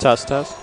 Test, test.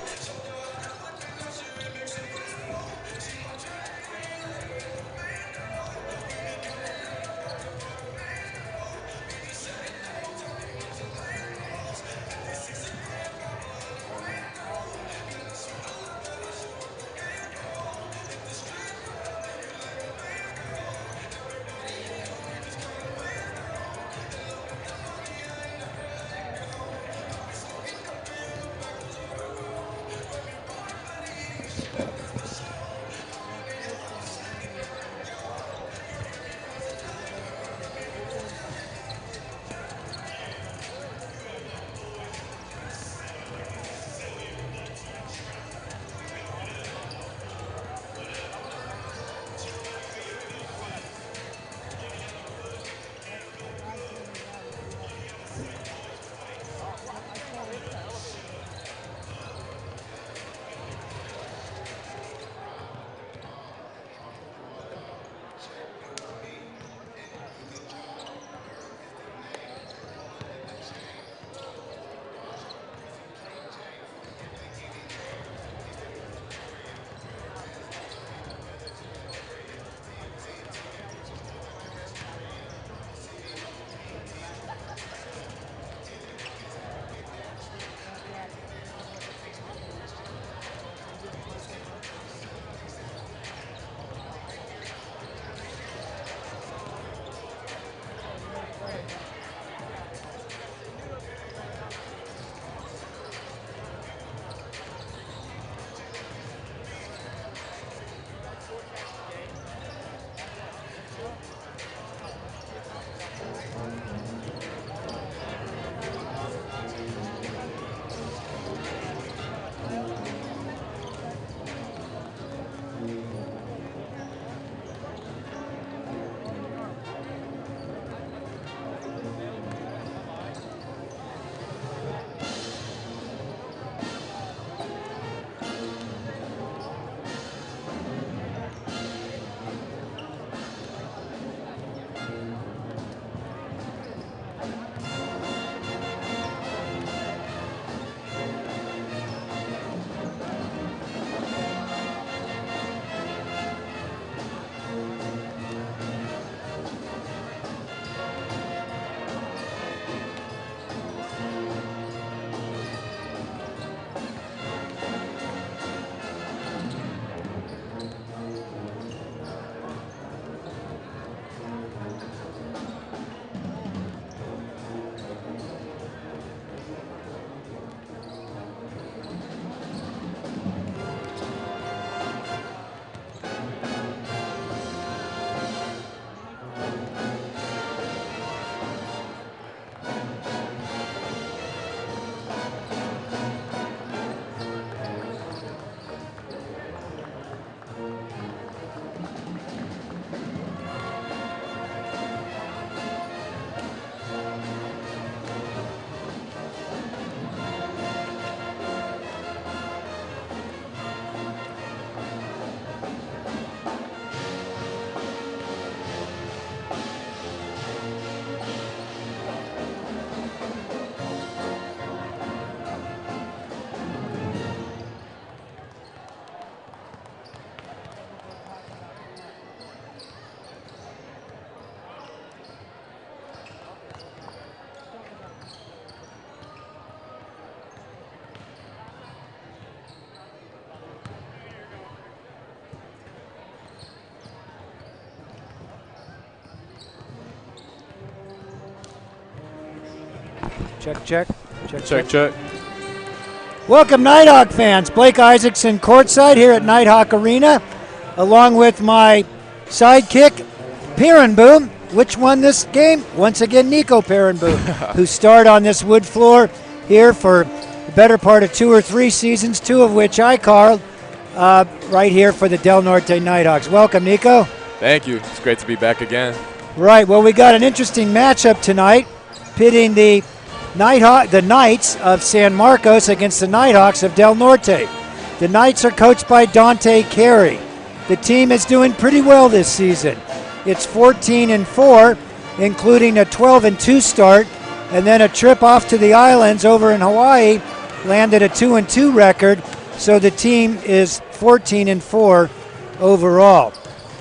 Check, check. Check, check. Welcome, Nighthawk fans. Blake Isaacson courtside here at Nighthawk Arena, along with my sidekick, Peerenboom, which won this game. Once again, Nico Peerenboom, who starred on this wood floor here for the better part of 2 or 3 seasons, 2 of which I called right here for the Del Norte Nighthawks. Welcome, Nico. Thank you. It's great to be back again. Right. Well, we got an interesting matchup tonight, pitting the Knights of San Marcos against the Nighthawks of Del Norte. The Knights are coached by Dante Carey. The team is doing pretty well this season. It's 14-4, including a 12-2 start, and then a trip off to the islands over in Hawaii landed a 2-2 record, so the team is 14-4 overall.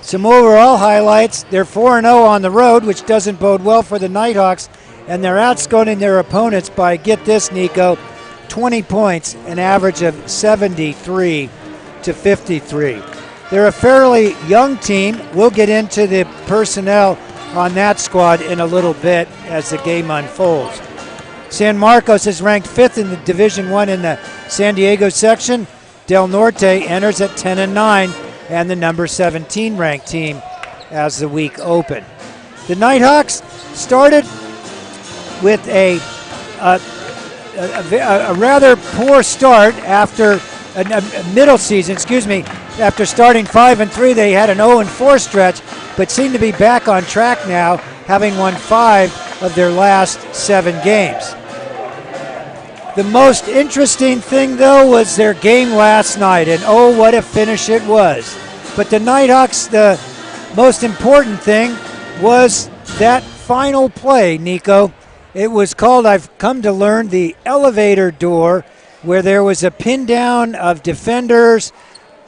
Some overall highlights: they're 4-0 on the road, which doesn't bode well for the Nighthawks, and they're outscoring their opponents by, get this, Nico, 20 points, an average of 73 to 53. They're a fairly young team. We'll get into the personnel on that squad in a little bit as the game unfolds. San Marcos is ranked 5th in the Division I in the San Diego section. Del Norte enters at 10-9 and the number 17 ranked team as the week opened. The Nighthawks started with a rather poor start after a middle season, after starting 5-3. They had an 0-4 stretch, but seem to be back on track now, having won 5 of their last 7 games. The most interesting thing, though, was their game last night, and oh, what a finish it was. But the Nighthawks, the most important thing was that final play, Nico. It was called, I've come to learn, the elevator door, where there was a pin down of defenders.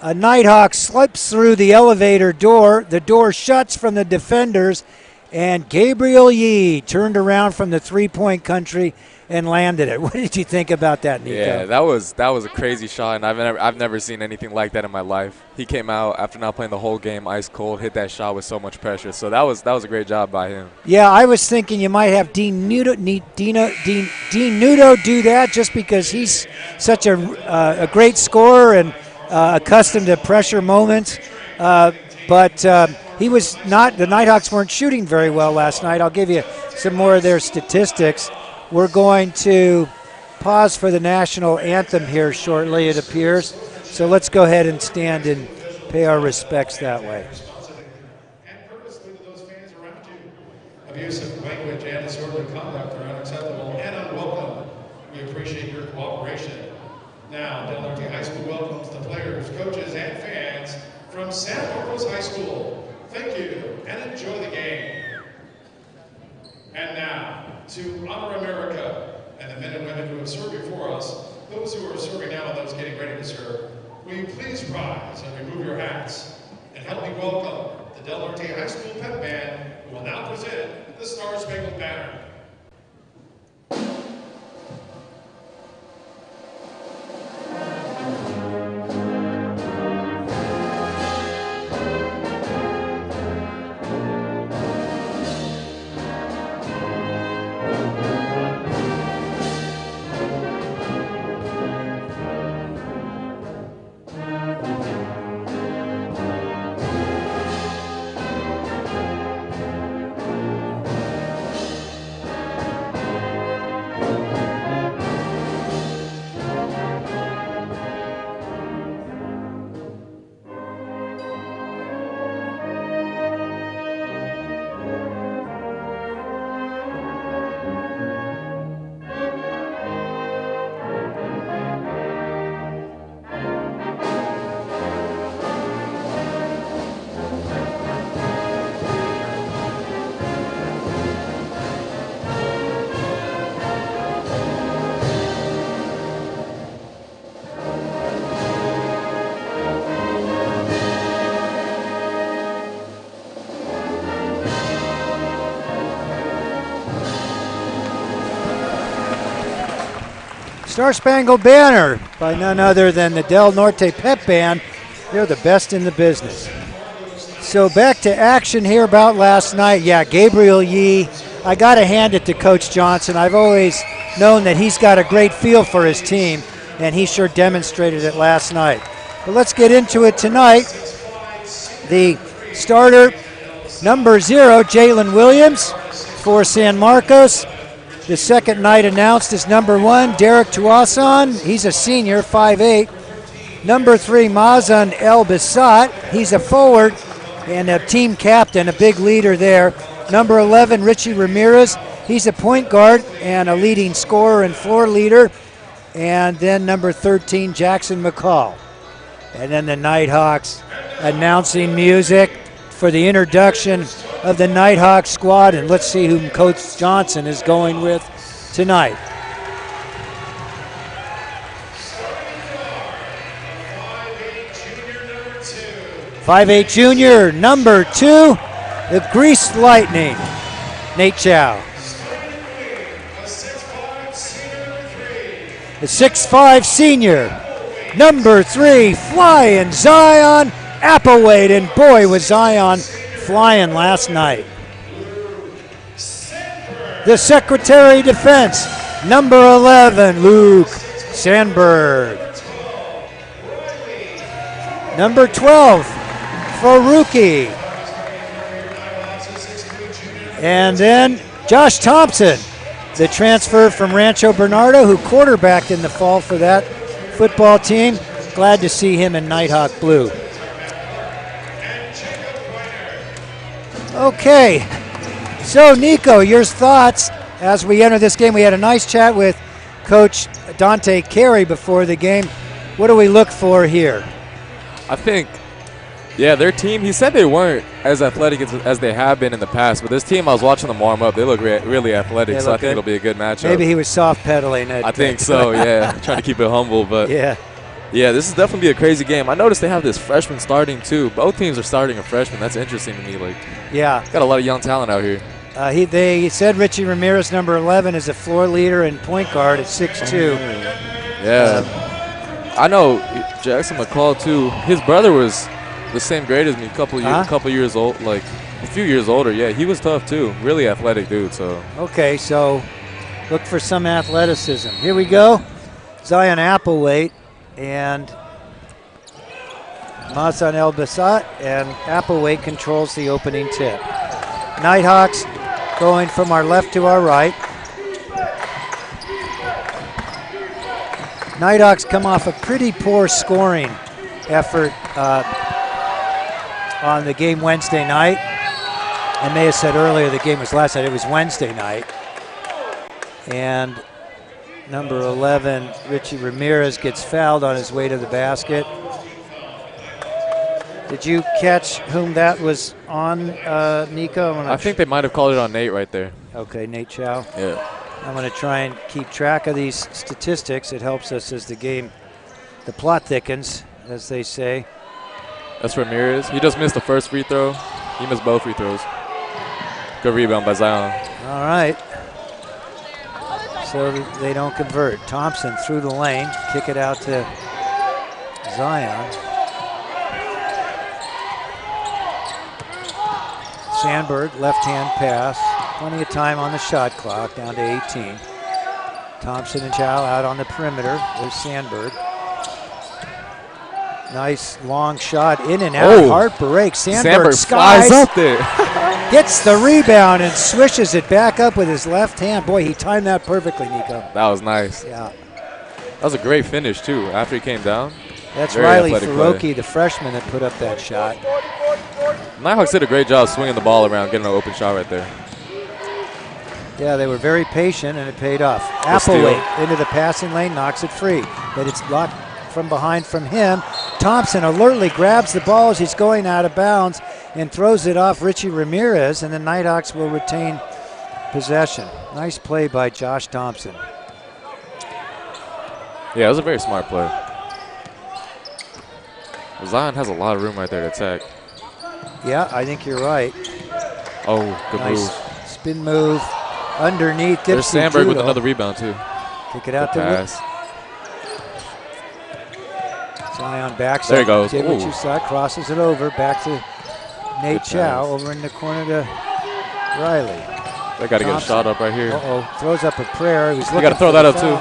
A Nighthawk slips through the elevator door. The door shuts from the defenders, and Gabriel Yee turned around from the three-point country and landed it. What did you think about that, Nico? Yeah, that was a crazy shot, and I've never seen anything like that in my life. He came out after not playing the whole game, ice cold, hit that shot with so much pressure. So that was a great job by him. Yeah, I was thinking you might have Dean Nudo do that, just because he's such a great scorer and accustomed to pressure moments. But he was not. The Nighthawks weren't shooting very well last night. I'll give you some more of their statistics. We're going to pause for the national anthem here shortly, it appears. So let's go ahead and stand and pay our respects that way. And courteously to those fans around you. Abusive language and disorderly conduct are unacceptable and unwelcome. We appreciate your cooperation. Now, Del Norte High School welcomes the players, coaches, and fans from San Marcos High School. Thank you, and enjoy the game. And now, to honor America and the men and women who have served before us, those who are serving now and those getting ready to serve, will you please rise and remove your hats and help me welcome the Del Norte High School Pep Band, who will now present the Star Spangled Banner. Star Spangled Banner by none other than the Del Norte Pep Band. They're the best in the business. So back to action here about last night. Yeah, Gabriel Yee. I got to hand it to Coach Johnson. I've always known that he's got a great feel for his team, and he sure demonstrated it last night. But let's get into it tonight. The starter, number 0, Jalen Williams for San Marcos. The second night announced is number 1, Derek Tuason. He's a senior, 5'8". Number 3, Mazan El Bissat. He's a forward and a team captain, a big leader there. Number 11, Richie Ramirez. He's a point guard and a leading scorer and floor leader. And then number 13, Jackson McCall. And then the Nighthawks announcing music for the introduction of the Nighthawk squad, and let's see whom Coach Johnson is going with tonight. 5'8" junior, number 2, the Greased Lightning, Nate Chow. The 6'5" senior, number 3, flying Zion Applewhite, and boy was Zion flying last night. The Secretary of Defense, number 11, Luke Sandberg. Number 12, Faruqi. And then Josh Thompson, the transfer from Rancho Bernardo, who quarterbacked in the fall for that football team. Glad to see him in Nighthawk blue. Okay, so Nico, your thoughts as we enter this game. We had a nice chat with Coach Dante Carey before the game. What do we look for here? I think, yeah, their team, he said they weren't as athletic as they have been in the past, but this team, I was watching them warm up. They look really athletic, so I think it'll be a good matchup. Maybe he was soft pedaling it. I think so, yeah. Trying to keep it humble, but yeah, this is definitely a crazy game. I noticed they have this freshman starting too. Both teams are starting a freshman. That's interesting to me. Like, yeah, got a lot of young talent out here. They said Richie Ramirez, number 11, is a floor leader and point guard at 6'2". Yeah, I know Jackson McCall too. His brother was the same grade as me, a couple years old, like a few years older. Yeah, he was tough too. Really athletic dude. So okay, so look for some athleticism. Here we go. Zion Applewhite and Mazan El Basat, and Applewhite controls the opening tip. Nighthawks going from our left to our right. Nighthawks come off a pretty poor scoring effort on the game Wednesday night. I may have said earlier the game was last night. It was Wednesday night. And number 11, Richie Ramirez, gets fouled on his way to the basket. Did you catch whom that was on, Nico? I think they might have called it on Nate right there. Okay, Nate Chow. Yeah. I'm going to try and keep track of these statistics. It helps us as the plot thickens, as they say. That's Ramirez. He just missed the first free throw. He missed both free throws. Good rebound by Zion. All right. So they don't convert. Thompson through the lane. Kick it out to Zion. Sandberg, left-hand pass. Plenty of time on the shot clock, down to 18. Thompson and Chow out on the perimeter. There's Sandberg. Nice long shot, in and out, hard break. Sandberg flies up there. Gets the rebound and swishes it back up with his left hand. Boy, he timed that perfectly, Nico. That was nice. Yeah. That was a great finish, too, after he came down. That's Riley Faroki, the freshman, that put up that shot. Nighthawks did a great job swinging the ball around, getting an open shot right there. Yeah, they were very patient, and it paid off. Applewhite into the passing lane, knocks it free. But it's blocked from behind from him. Thompson alertly grabs the ball as he's going out of bounds and throws it off Richie Ramirez, and the Nighthawks will retain possession. Nice play by Josh Thompson. Yeah, it was a very smart play. Zion has a lot of room right there to attack. Yeah, I think you're right. Oh, good move. Spin move underneath. There's Sandberg with another rebound, too. Kick it out to pass. Zion backs. There he goes. Did what you saw, crosses it over, back to Nate Chow, over in the corner to Riley. They got to get a shot up right here. Throws up a prayer. You got to throw that up, too.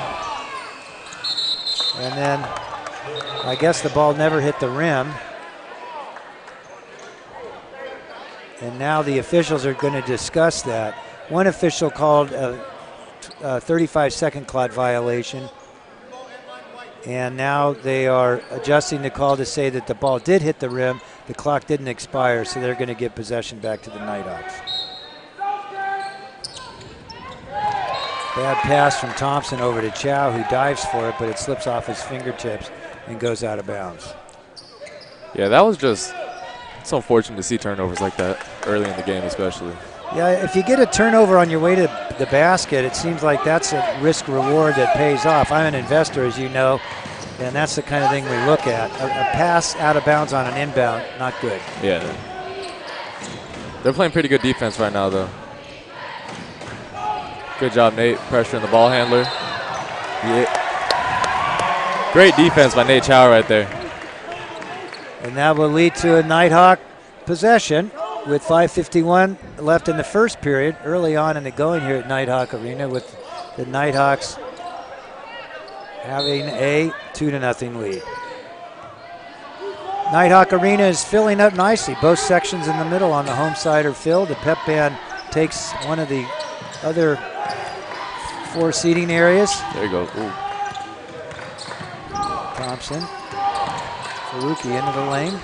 And then I guess the ball never hit the rim. And now the officials are going to discuss that. One official called a 35-second clock violation. And now they are adjusting the call to say that the ball did hit the rim. The clock didn't expire, so they're going to give possession back to the Nighthawks. Bad pass from Thompson over to Chow, who dives for it, but it slips off his fingertips and goes out of bounds. Yeah, that was just... It's unfortunate to see turnovers like that early in the game, especially. Yeah, if you get a turnover on your way to the basket, it seems like that's a risk reward that pays off. I'm an investor, as you know, And that's the kind of thing we look at. A pass out of bounds on an inbound, not good. Yeah. They're playing pretty good defense right now, though. Good job, Nate, pressuring the ball handler. Yeah. Great defense by Nate Chow right there. And that will lead to a Nighthawk possession with 5:51 left in the first period, early on in the going here at Nighthawk Arena, with the Nighthawks having a 2-0 lead. Nighthawk Arena is filling up nicely. Both sections in the middle on the home side are filled. The pep band takes one of the other 4 seating areas. There you go. Ooh. Thompson, Faruqi into the lane.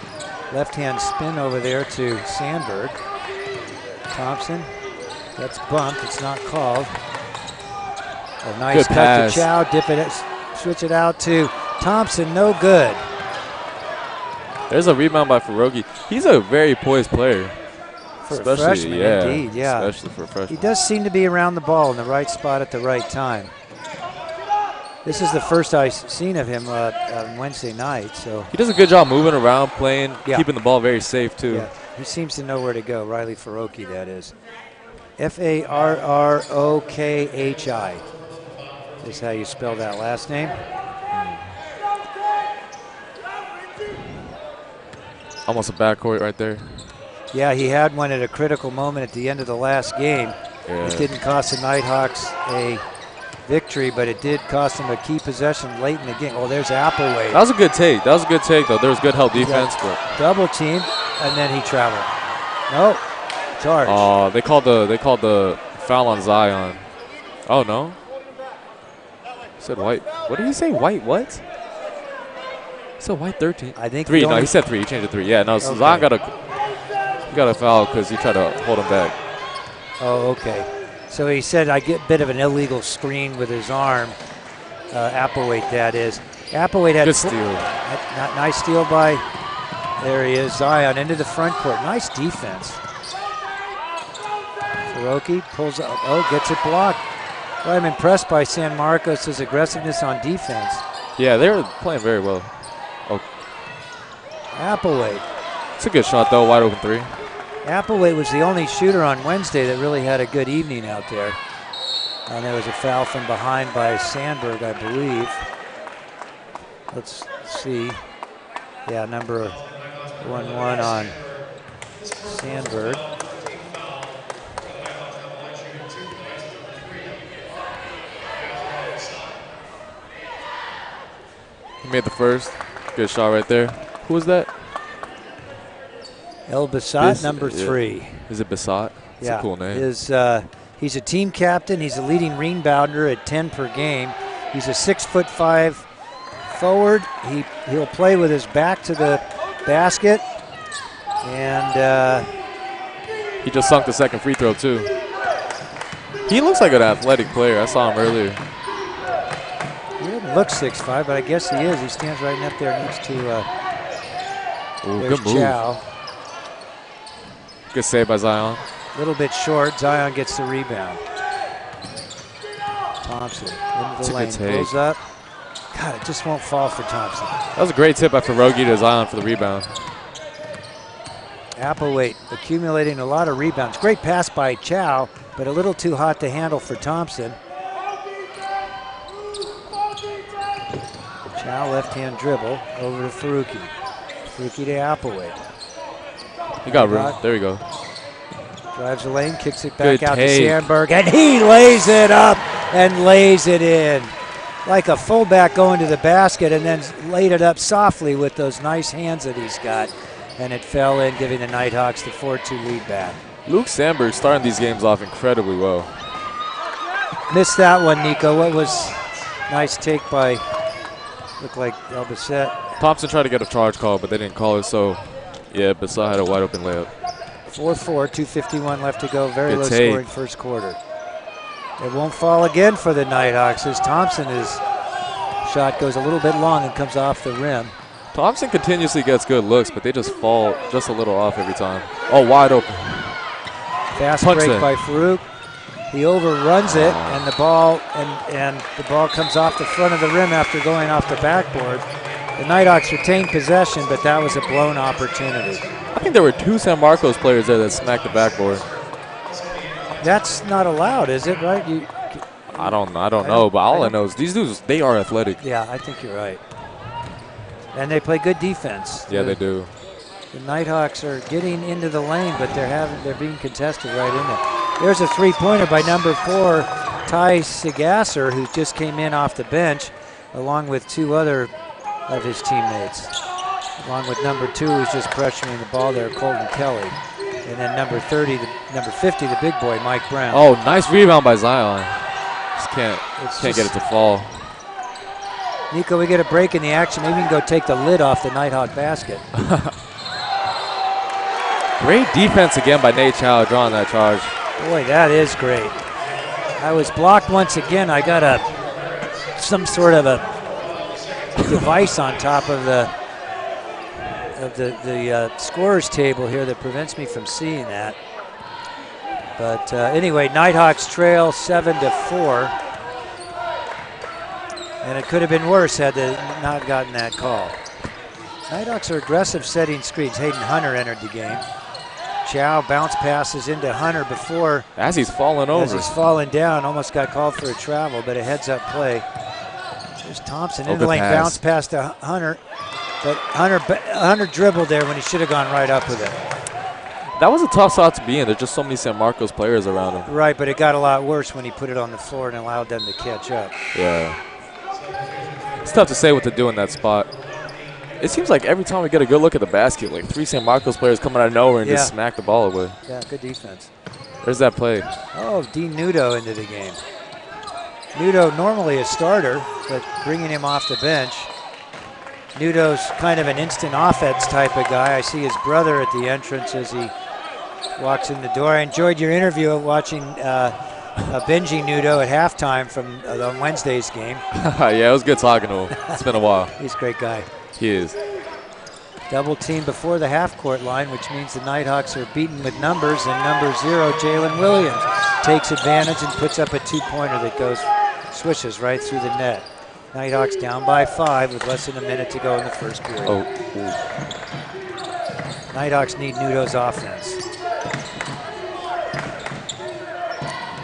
Left-hand spin over there to Sandberg. Thompson, that's bumped, it's not called. A nice good cut pass. to Chow, dip it, switch it out to Thompson, no good. There's a rebound by Faruqi. He's a very poised player. For a freshman, indeed, yeah. Especially for a freshman. He does seem to be around the ball in the right spot at the right time. This is the first I've seen of him on Wednesday night. So he does a good job moving around, playing, yeah. keeping the ball very safe, too. Yeah, he seems to know where to go. Riley Faroki, that is. Farrokhi is how you spell that last name. Almost a backcourt right there. Yeah, he had one at a critical moment at the end of the last game. Yeah. It didn't cost the Nighthawks a victory, but it did cost him a key possession late in the game. Oh, there's Appleway. That was a good take. That was a good take, though. There was good help defense. But double team, and then he traveled. No, charge. oh, they called the foul on Zion. Oh no. He said white. What did he say? White what? He said white 13. I think 3. No, he said 3. He changed it 3. Yeah, no. So okay. Zion got a foul because he tried to hold him back. Oh, okay. So he said, I get a bit of an illegal screen with his arm. Applewhite, that is. Applewhite had good steal. Nice steal by, there he is, Zion into the front court. Nice defense. Faroki pulls up, gets it blocked. Well, I'm impressed by San Marcos' aggressiveness on defense. Yeah, they were playing very well. Oh, Applewhite. it's a good shot, though. Wide open 3. Applewhite was the only shooter on Wednesday that really had a good evening out there. And there was a foul from behind by Sandberg, I believe. Let's see. Yeah, number 11 on Sandberg. He made the first. Good shot right there. Who was that? El Bassat, number 3. Is it Bassat? It's a cool name. He's a team captain. He's a leading rebounder at 10 per game. He's a 6'5" forward. He'll play with his back to the basket. And he just sunk the second free throw, too. He looks like an athletic player. I saw him earlier. He doesn't look 6'5", but I guess he is. He stands right up there next to good move. Chow. Good save by Zion. A little bit short. Zion gets the rebound. Thompson into the lane, pulls up. God, it just won't fall for Thompson. That was a great tip by Faroki to Zion for the rebound. Applewhite accumulating a lot of rebounds. Great pass by Chow, but a little too hot to handle for Thompson. Chow left-hand dribble over to Faruqi. Faruqi to Applewhite. He got room. There we go. Drives the lane, kicks it back Good out take. to Sandberg, and he lays it up and lays it in. Like a fullback going to the basket, and then laid it up softly with those nice hands that he's got. And it fell in, giving the Nighthawks the 4-2 lead back. Luke Sandberg starting these games off incredibly well. Missed that one, Nico. What was nice take by, looked like El Bassett. Thompson tried to get a charge call, but they didn't call it, so yeah, Bassett had a wide open layup. 4-4, 2:51 left to go. Very Good low take. scoring first quarter. It won't fall again for the Nighthawks as Thompson's shot goes a little bit long and comes off the rim. Thompson continuously gets good looks, but they just fall just a little off every time. Oh, wide open. Fast Punch break in. by Farouk. He overruns it, and the ball comes off the front of the rim after going off the backboard. The Nighthawks retained possession, but that was a blown opportunity. I think there were 2 San Marcos players there that smacked the backboard. That's not allowed, is it? Right? I don't know, but all I know is these dudes, they are athletic. Yeah, I think you're right. And they play good defense. Yeah, they do. The Nighthawks are getting into the lane, but they're being contested right in there. There's a three-pointer by number 4, Ty Segasser, who just came in off the bench, along with 2 other of his teammates. Along with number 2, who's just pressuring the ball there, Colton Kelly. And then number 50, the big boy, Mike Brown. Oh, nice rebound by Zion. Just can't get it to fall. Nico, we get a break in the action. Maybe we can go take the lid off the Nighthawk basket. Great defense again by Nate Chow drawing that charge. Boy, that is great. I was blocked once again. I got some sort of a device on top of the scorer's table here that prevents me from seeing that. But anyway, Nighthawks trail 7-4. And it could have been worse had they not gotten that call. Nighthawks are aggressive setting screens. Hayden Hunter entered the game. Chow bounce passes into Hunter before. As he's falling over. As he's falling down, almost got called for a travel, but a heads-up play. There's Thompson in the lane, bounce pass to Hunter. But Hunter dribbled there when he should have gone right up with it. That was a tough spot to be in. There's just so many San Marcos players around him. Right, but it got a lot worse when he put it on the floor and allowed them to catch up. Yeah. It's tough to say what to do in that spot. It seems like every time we get a good look at the basket, like 3 San Marcos players come out of nowhere and just smack the ball away. Yeah, good defense. There's that play. Oh, Dean Nudo into the game. Nudo normally a starter, but bringing him off the bench. Nudo's kind of an instant offense type of guy. I see his brother at the entrance as he walks in the door. I enjoyed your interview of watching Benji Nudo at halftime from on Wednesday's game. Yeah, it was good talking to him. It's been a while. He's a great guy. He is. Double team before the half-court line, which means the Nighthawks are beaten with numbers, and number 0, Jalen Williams, takes advantage and puts up a 2-pointer that swishes right through the net. Nighthawks down by 5 with less than a minute to go in the first period. Oh. Nighthawks need Nudo's offense.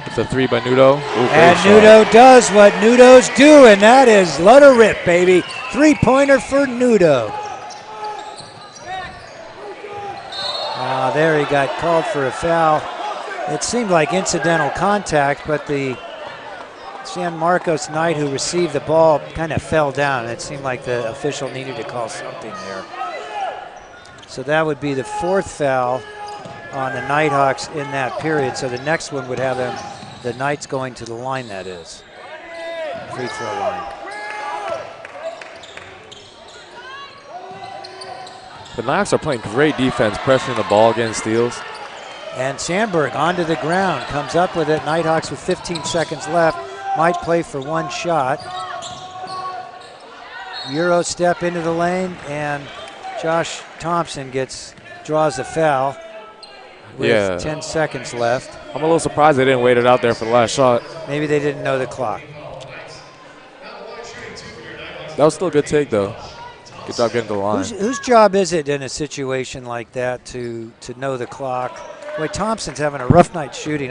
It's a 3 by Nudo. And Nudo does what Nudos do, and that is let her rip, baby. 3-pointer for Nudo. There he got called for a foul. It seemed like incidental contact, but the San Marcos Knight who received the ball kind of fell down. It seemed like the official needed to call something there. So that would be the 4th foul on the Nighthawks in that period. So the next one would have them, the Knights going to the line, that is. Free throw line. The Nighthawks are playing great defense, pressuring the ball, getting steals. And Sandberg onto the ground, comes up with it. Nighthawks with 15 seconds left. Might play for 1 shot. Euro step into the lane, and Josh Thompson draws a foul with 10 seconds left. I'm a little surprised they didn't wait it out there for the last shot. Maybe they didn't know the clock. That was still a good take, though. Good job getting to the line. Whose job is it in a situation like that to know the clock? Boy, Thompson's having a rough night shooting.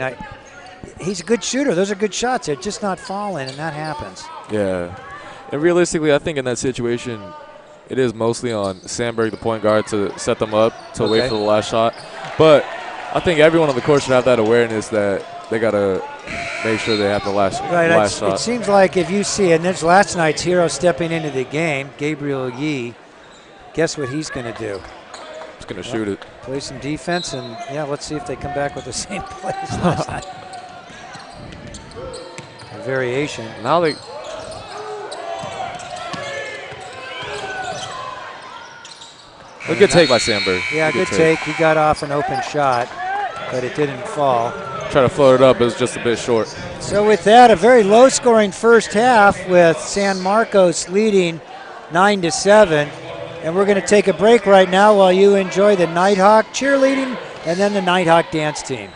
He's a good shooter. Those are good shots. They're just not falling, and that happens. Yeah. And realistically, I think in that situation, it is mostly on Sandberg, the point guard, to set them up to wait for the last shot. But I think everyone on the court should have that awareness that they got to make sure they have the last shot. It seems like if you see, and there's last night's hero stepping into the game, Gabriel Yee, guess what he's going to do? He's going to shoot it. Play some defense, and, let's see if they come back with the same plays last night. A variation. Now they... A good take by Sandberg. Yeah, good take. He got off an open shot, but it didn't fall. Try to float it up, it was just a bit short. So with that, a very low-scoring first half with San Marcos leading 9-7. And we're going to take a break right now while you enjoy the Nighthawk cheerleading and then the Nighthawk dance team.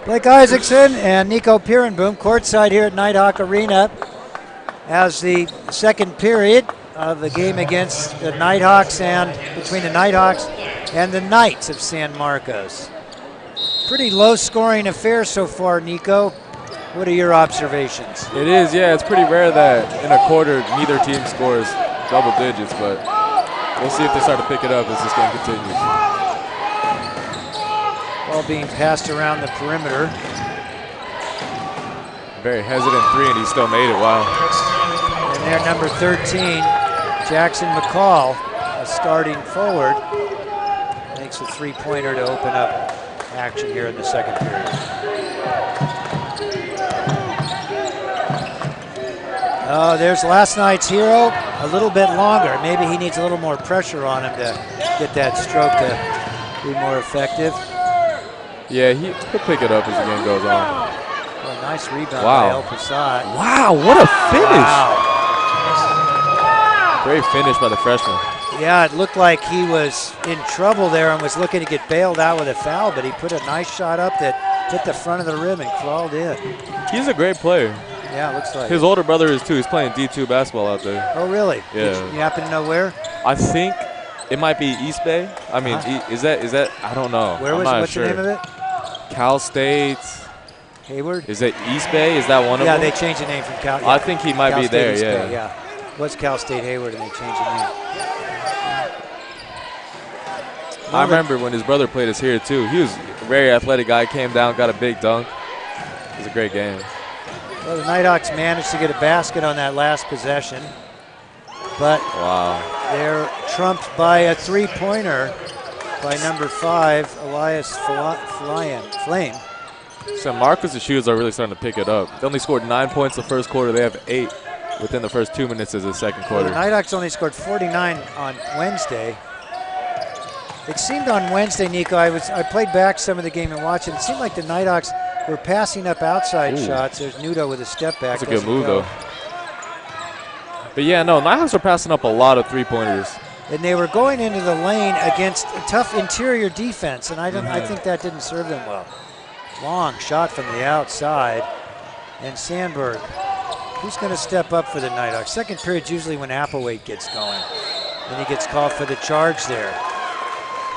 Blake Isaacson and Nico Pierenboom courtside here at Nighthawk Arena as the second period of the game against the Nighthawks and between the Nighthawks and the Knights of San Marcos. Pretty low scoring affair so far, Nico. What are your observations? It is, yeah. It's pretty rare that in a quarter neither team scores double digits, but we'll see if they start to pick it up as this game continues. Ball being passed around the perimeter. Very hesitant three, and he still made it. Wow. And there, number 13, Jackson McCall, starting forward, makes a three-pointer to open up action here in the second period. Oh, there's last night's hero, a little bit longer. Maybe he needs a little more pressure on him to get that stroke to be more effective. Yeah, he'll pick it up as the game goes on. Well, nice rebound by El Prasad. Wow, what a finish. Wow. Great finish by the freshman. Yeah, it looked like he was in trouble there and was looking to get bailed out with a foul, but he put a nice shot up that hit the front of the rim and crawled in. He's a great player. Yeah, it looks like his older brother is too. He's playing D2 basketball out there. Oh, really? Yeah. You happen to know where? I think it might be East Bay. I mean, is that? I don't know. Where was it? What's the name of it? Cal State. Hayward? Is it East Bay? Is that one of them? Yeah, they changed the name from Cal. Yeah. I think he might be there, yeah. Yeah. What's Cal State Hayward, and they changed the name. I remember when his brother played us here, too. He was a very athletic guy, came down, got a big dunk. It was a great game. Well, the Nighthawks managed to get a basket on that last possession, but they're trumped by a three-pointer by number 5, Elias Flame. San Marcos' shooters are really starting to pick it up. They only scored 9 points the first quarter. They have 8 within the first 2 minutes of the second quarter. Well, the Nighthawks only scored 49 on Wednesday. It seemed on Wednesday, Nico, I played back some of the game and watched it. It seemed like the Nighthawks were passing up outside shots. There's Nudo with a step back. That's a good move, though. But yeah, no, Nighthawks are passing up a lot of three-pointers. And they were going into the lane against a tough interior defense, and I think that didn't serve them well. Long shot from the outside, and Sandberg, who's going to step up for the Nighthawks? Second period's usually when Applewhite gets going, and he gets called for the charge there.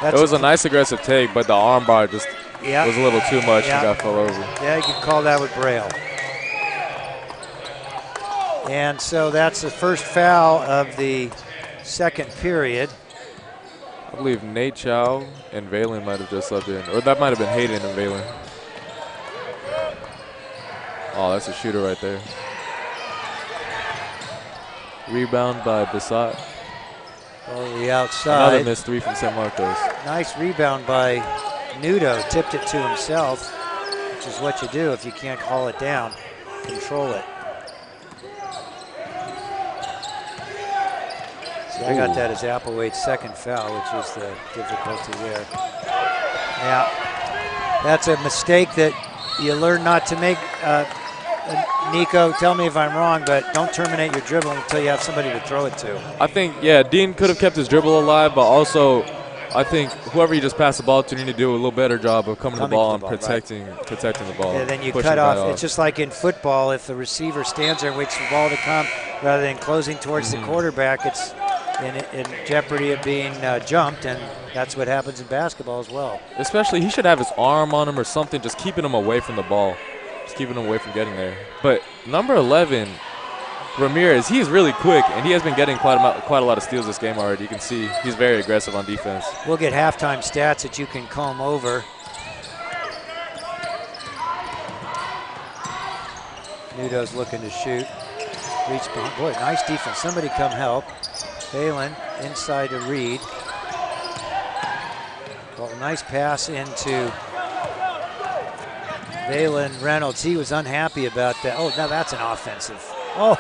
It was a nice aggressive take, but the arm bar just was a little too much and got fell over. Yeah, you can call that with Braille. And so that's the first foul of the second period. I believe Nate Chow and Valen might have just subbed in, or that might have been Hayden and Valen. Oh, that's a shooter right there. Rebound by Bissat. On the outside. Another missed three from San Marcos. Nice rebound by Nudo. Tipped it to himself, which is what you do if you can't call it down. Control it. See, I got that as Applewhite's second foul, which is the difficulty there. Yeah, that's a mistake that you learn not to make. Nico, tell me if I'm wrong, but don't terminate your dribble until you have somebody to throw it to. I think, yeah, Dean could have kept his dribble alive, but also I think whoever you just pass the ball to, you need to do a little better job of coming to the ball and protecting the ball. Yeah, then you cut off. It's just like in football, if the receiver stands there and waits for the ball to come rather than closing towards the quarterback, it's in jeopardy of being jumped, and that's what happens in basketball as well. Especially, he should have his arm on him or something, just keeping him away from the ball. Just keeping him away from getting there. But number 11, Ramirez, he's really quick, and he has been getting quite a lot of steals this game already. You can see he's very aggressive on defense. We'll get halftime stats that you can comb over. Nudo's looking to shoot. Reach behind. Boy, nice defense. Somebody come help. Balin inside to Reed. Well, nice pass into Balin Reynolds. He was unhappy about that. Oh, now that's an offensive. Oh,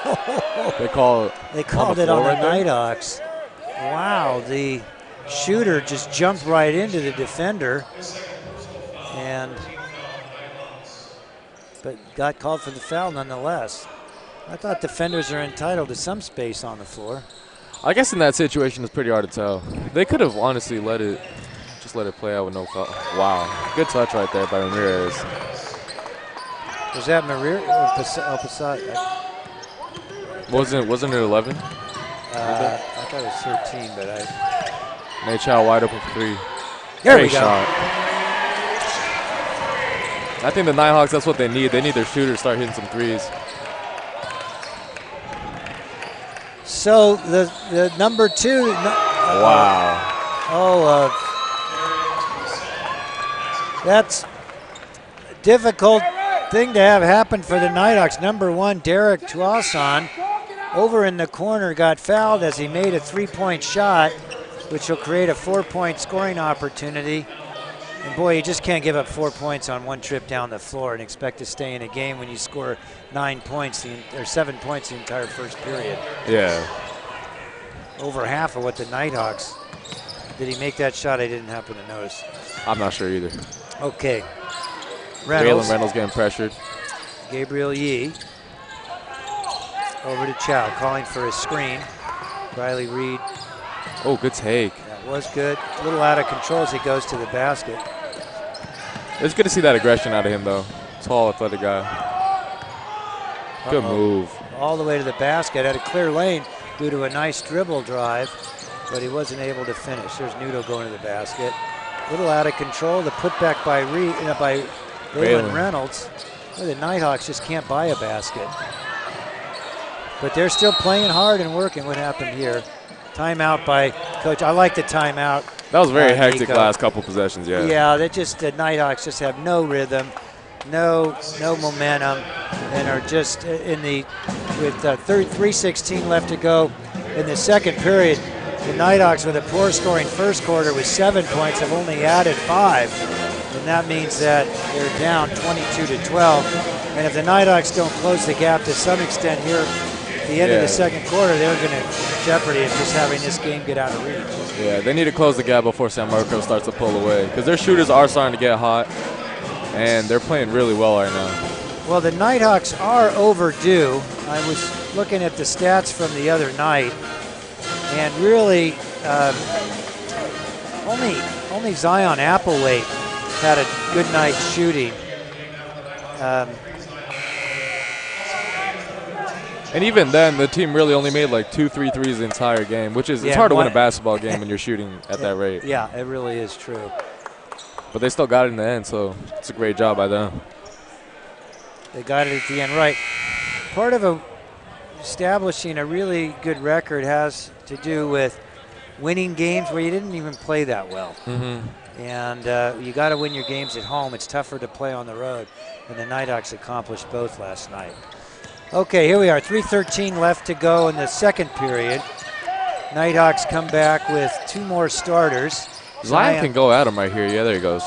they called it on the Nighthawks. Wow, the shooter just jumped right into the defender, but got called for the foul nonetheless. I thought defenders are entitled to some space on the floor. I guess in that situation, it's pretty hard to tell. They could have honestly let it play out with no foul. Wow, good touch right there by Ramirez. Was that Maria or Passat? Wasn't it 11? I thought it was 13, but Nate Chow wide open for 3. There we go. Shot. I think the Nighthawks, that's what they need. They need their shooters to start hitting some threes. So the number 2. Wow. That's a difficult thing to have happen for the Nighthawks. Number 1, Derek Tuason, over in the corner, got fouled as he made a 3-point shot, which will create a 4-point scoring opportunity. And boy, you just can't give up 4 points on one trip down the floor and expect to stay in a game when you score 9 points or 7 points the entire first period. Yeah. Over half of what the Nighthawks. Did he make that shot? I didn't happen to notice. I'm not sure either. Okay. Reynolds getting pressured. Gabriel Yee. Over to Chow, calling for a screen. Riley Reed. Oh, good take. That was good. A little out of control as he goes to the basket. It's good to see that aggression out of him, though. Tall, athletic guy. Good move. All the way to the basket. Had a clear lane due to a nice dribble drive, but he wasn't able to finish. There's Nudo going to the basket. A little out of control. The putback by Balin Reynolds. The Nighthawks just can't buy a basket. But they're still playing hard and working. What happened here? Timeout by Coach. I like the timeout. That was very hectic last couple possessions, yeah. Yeah, the Nighthawks just have no rhythm, no momentum, and are just with 3:16 left to go in the second period. The Nighthawks, with a poor scoring first quarter with 7 points, have only added 5. And that means that they're down 22-12. And if the Nighthawks don't close the gap to some extent here at the end of the second quarter, they're going to jeopardy of just having this game get out of reach. Yeah, they need to close the gap before San Marcos starts to pull away, because their shooters are starting to get hot, and they're playing really well right now. Well, the Nighthawks are overdue. I was looking at the stats from the other night, and really only Zion Applewhite had a good night shooting. And even then, the team really only made like 2-3 threes the entire game, which is it's hard to win a basketball game when you're shooting at that rate. Yeah, it really is true. But they still got it in the end, so it's a great job by them. They got it at the end, right. Part of establishing a really good record has to do with winning games where you didn't even play that well. Mm-hmm. And you got to win your games at home. It's tougher to play on the road. And the Nighthawks accomplished both last night. Okay, here we are. 3:13 left to go in the second period. Nighthawks come back with 2 more starters. Zion can go at him right here. Yeah, there he goes.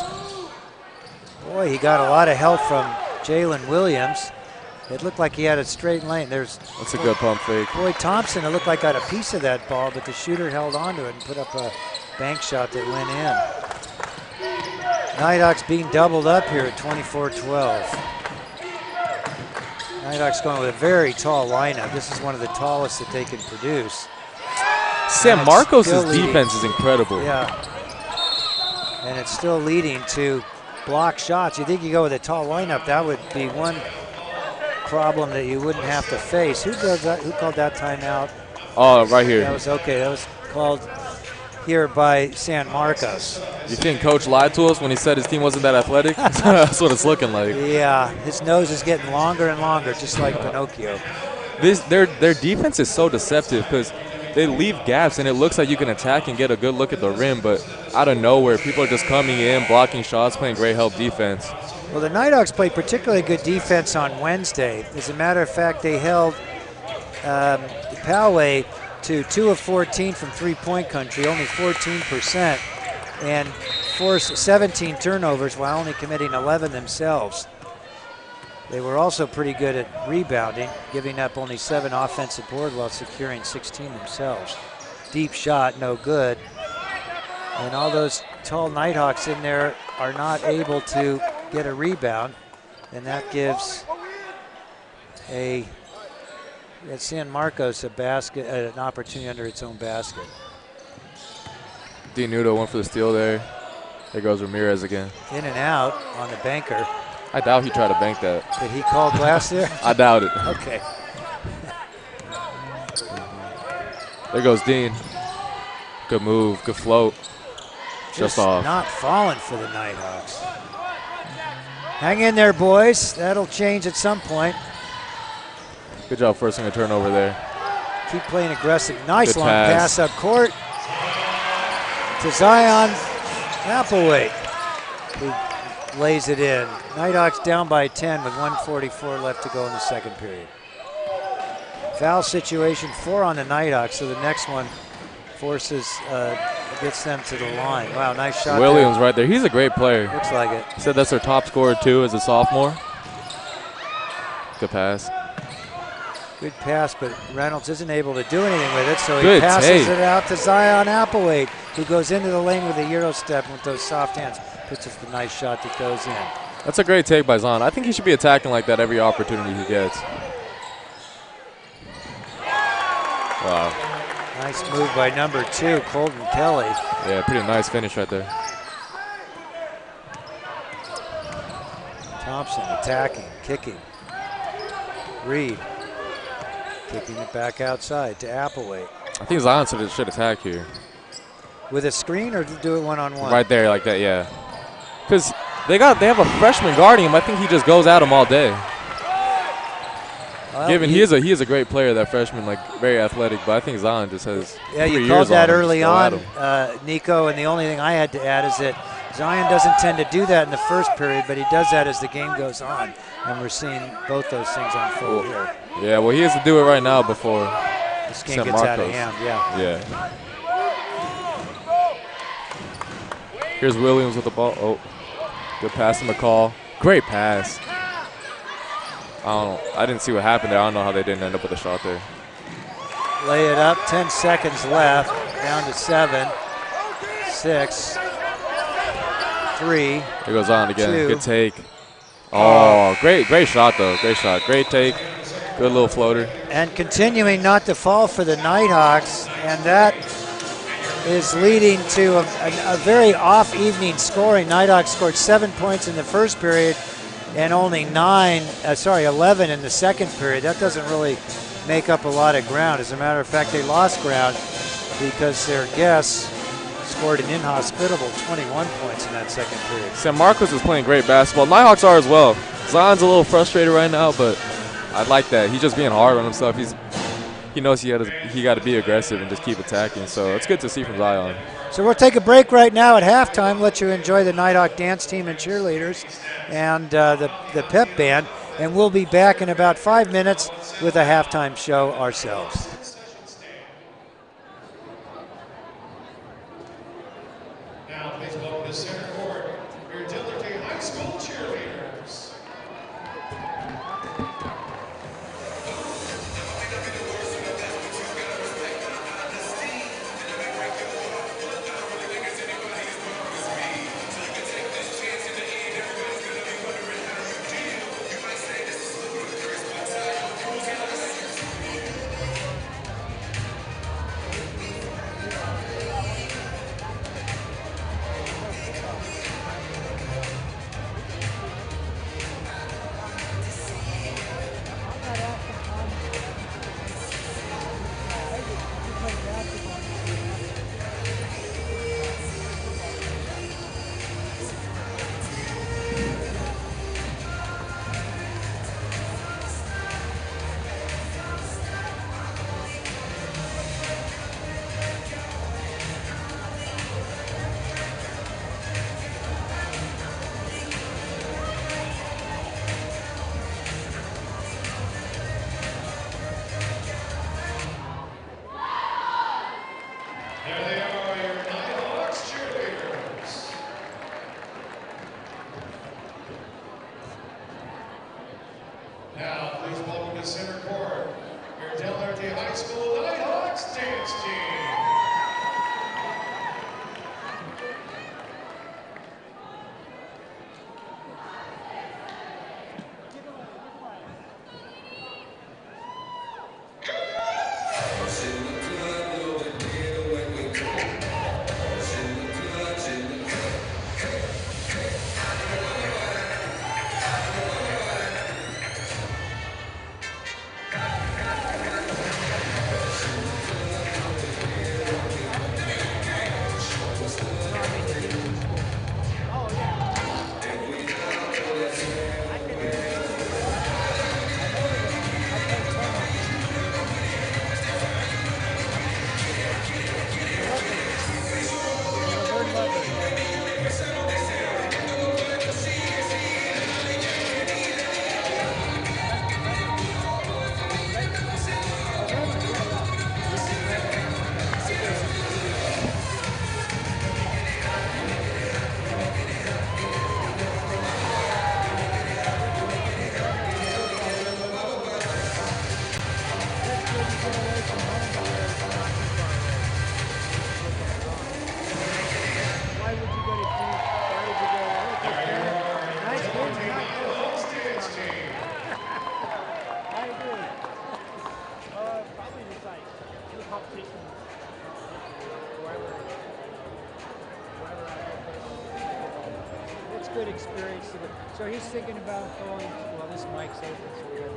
Boy, he got a lot of help from Jalen Williams. It looked like he had a straight lane. That's a good pump fake. Boy Thompson, it looked like got a piece of that ball, but the shooter held on to it and put up a bank shot that went in. Nighthawks being doubled up here at 24-12. Nighthawks going with a very tall lineup. This is one of the tallest that they can produce. San Marcos' defense is incredible. Yeah. And it's still leading to block shots. You think you go with a tall lineup, that would be one problem that you wouldn't have to face. Who does that? Who called that timeout? Oh, right here. That was okay. That was called here by San Marcos. You think Coach lied to us when he said his team wasn't that athletic? That's what it's looking like. Yeah, his nose is getting longer and longer, just like Pinocchio. Their defense is so deceptive because they leave gaps and it looks like you can attack and get a good look at the rim, but out of nowhere, people are just coming in, blocking shots, playing great help defense. Well, the Nighthawks played particularly good defense on Wednesday. As a matter of fact, they held Poway to 2 of 14 from three-point country, only 14%, and forced 17 turnovers while only committing 11 themselves. They were also pretty good at rebounding, giving up only 7 offensive boards while securing 16 themselves. Deep shot, no good. And all those tall Nighthawks in there are not able to get a rebound, and that gives San Marcos a basket, an opportunity under its own basket. Nudo went for the steal there. There goes Ramirez again. In and out on the banker. I doubt he tried to bank that. Did he call glass there? I doubt it. Okay. There goes Dean. Good move, good float. Just off. Not falling for the Nighthawks. Hang in there, boys. That'll change at some point. Good job forcing a turnover there. Keep playing aggressive. Nice good long pass up court to Zion Applewhite, who lays it in. Nighthawks down by 10 with 1:44 left to go in the second period. Foul situation, 4 on the Nighthawks, so the next one gets them to the line. Wow, nice shot. Williams right there. He's a great player. Looks like it. Said that's their top scorer too as a sophomore. Good pass. Good pass, but Reynolds isn't able to do anything with it, so he Good passes take. it out to Zion Applewhite, who goes into the lane with a Euro step with those soft hands. Puts up the nice shot that goes in. That's a great take by Zion. I think he should be attacking like that every opportunity he gets. Wow. Nice move by number 2, Colton Kelly. Yeah, pretty nice finish right there. Thompson attacking, kicking. Reed kicking it back outside to Applewhite. I think Zion should attack here. With a screen or do it one-on-one? Right there like that, yeah. Because they have a freshman guarding him. I think he just goes at him all day. Well, Given he is a great player, that freshman, like very athletic, but I think Zion just has. Yeah, you called that early on, Nico, and the only thing I had to add is that Zion doesn't tend to do that in the first period, but he does that as the game goes on, and we're seeing both those things unfold here. Yeah, well, he has to do it right now before this game gets out of hand. Yeah. Here's Williams with the ball. Oh, good pass to McCall. Great pass. I didn't see what happened there. I don't know how they didn't end up with a shot there. Lay it up, 10 seconds left, down to 7, 6, 3. Here goes on again, 2. Good take. Oh, great shot though, great shot. Great take, good little floater. And continuing not to fall for the Nighthawks, and that is leading to a very off evening scoring. Nighthawks scored 7 points in the first period and only 11 in the second period. That doesn't really make up a lot of ground. As a matter of fact, they lost ground because their guests scored an inhospitable 21 points in that second period. San Marcos is playing great basketball. Nighthawks are as well. Zion's a little frustrated right now, but I like that. He's just being hard on himself. He knows he got to be aggressive and just keep attacking. So it's good to see from Zion. So we'll take a break right now at halftime, let you enjoy the Nighthawk dance team and cheerleaders and the pep band, and we'll be back in about 5 minutes with a halftime show ourselves. Now please welcome to center court your Dillard High School cheerleaders. the center court, your Del Norte High School Nighthawks dance team. Good experience. So he's thinking about going, well, this mic's open, so we have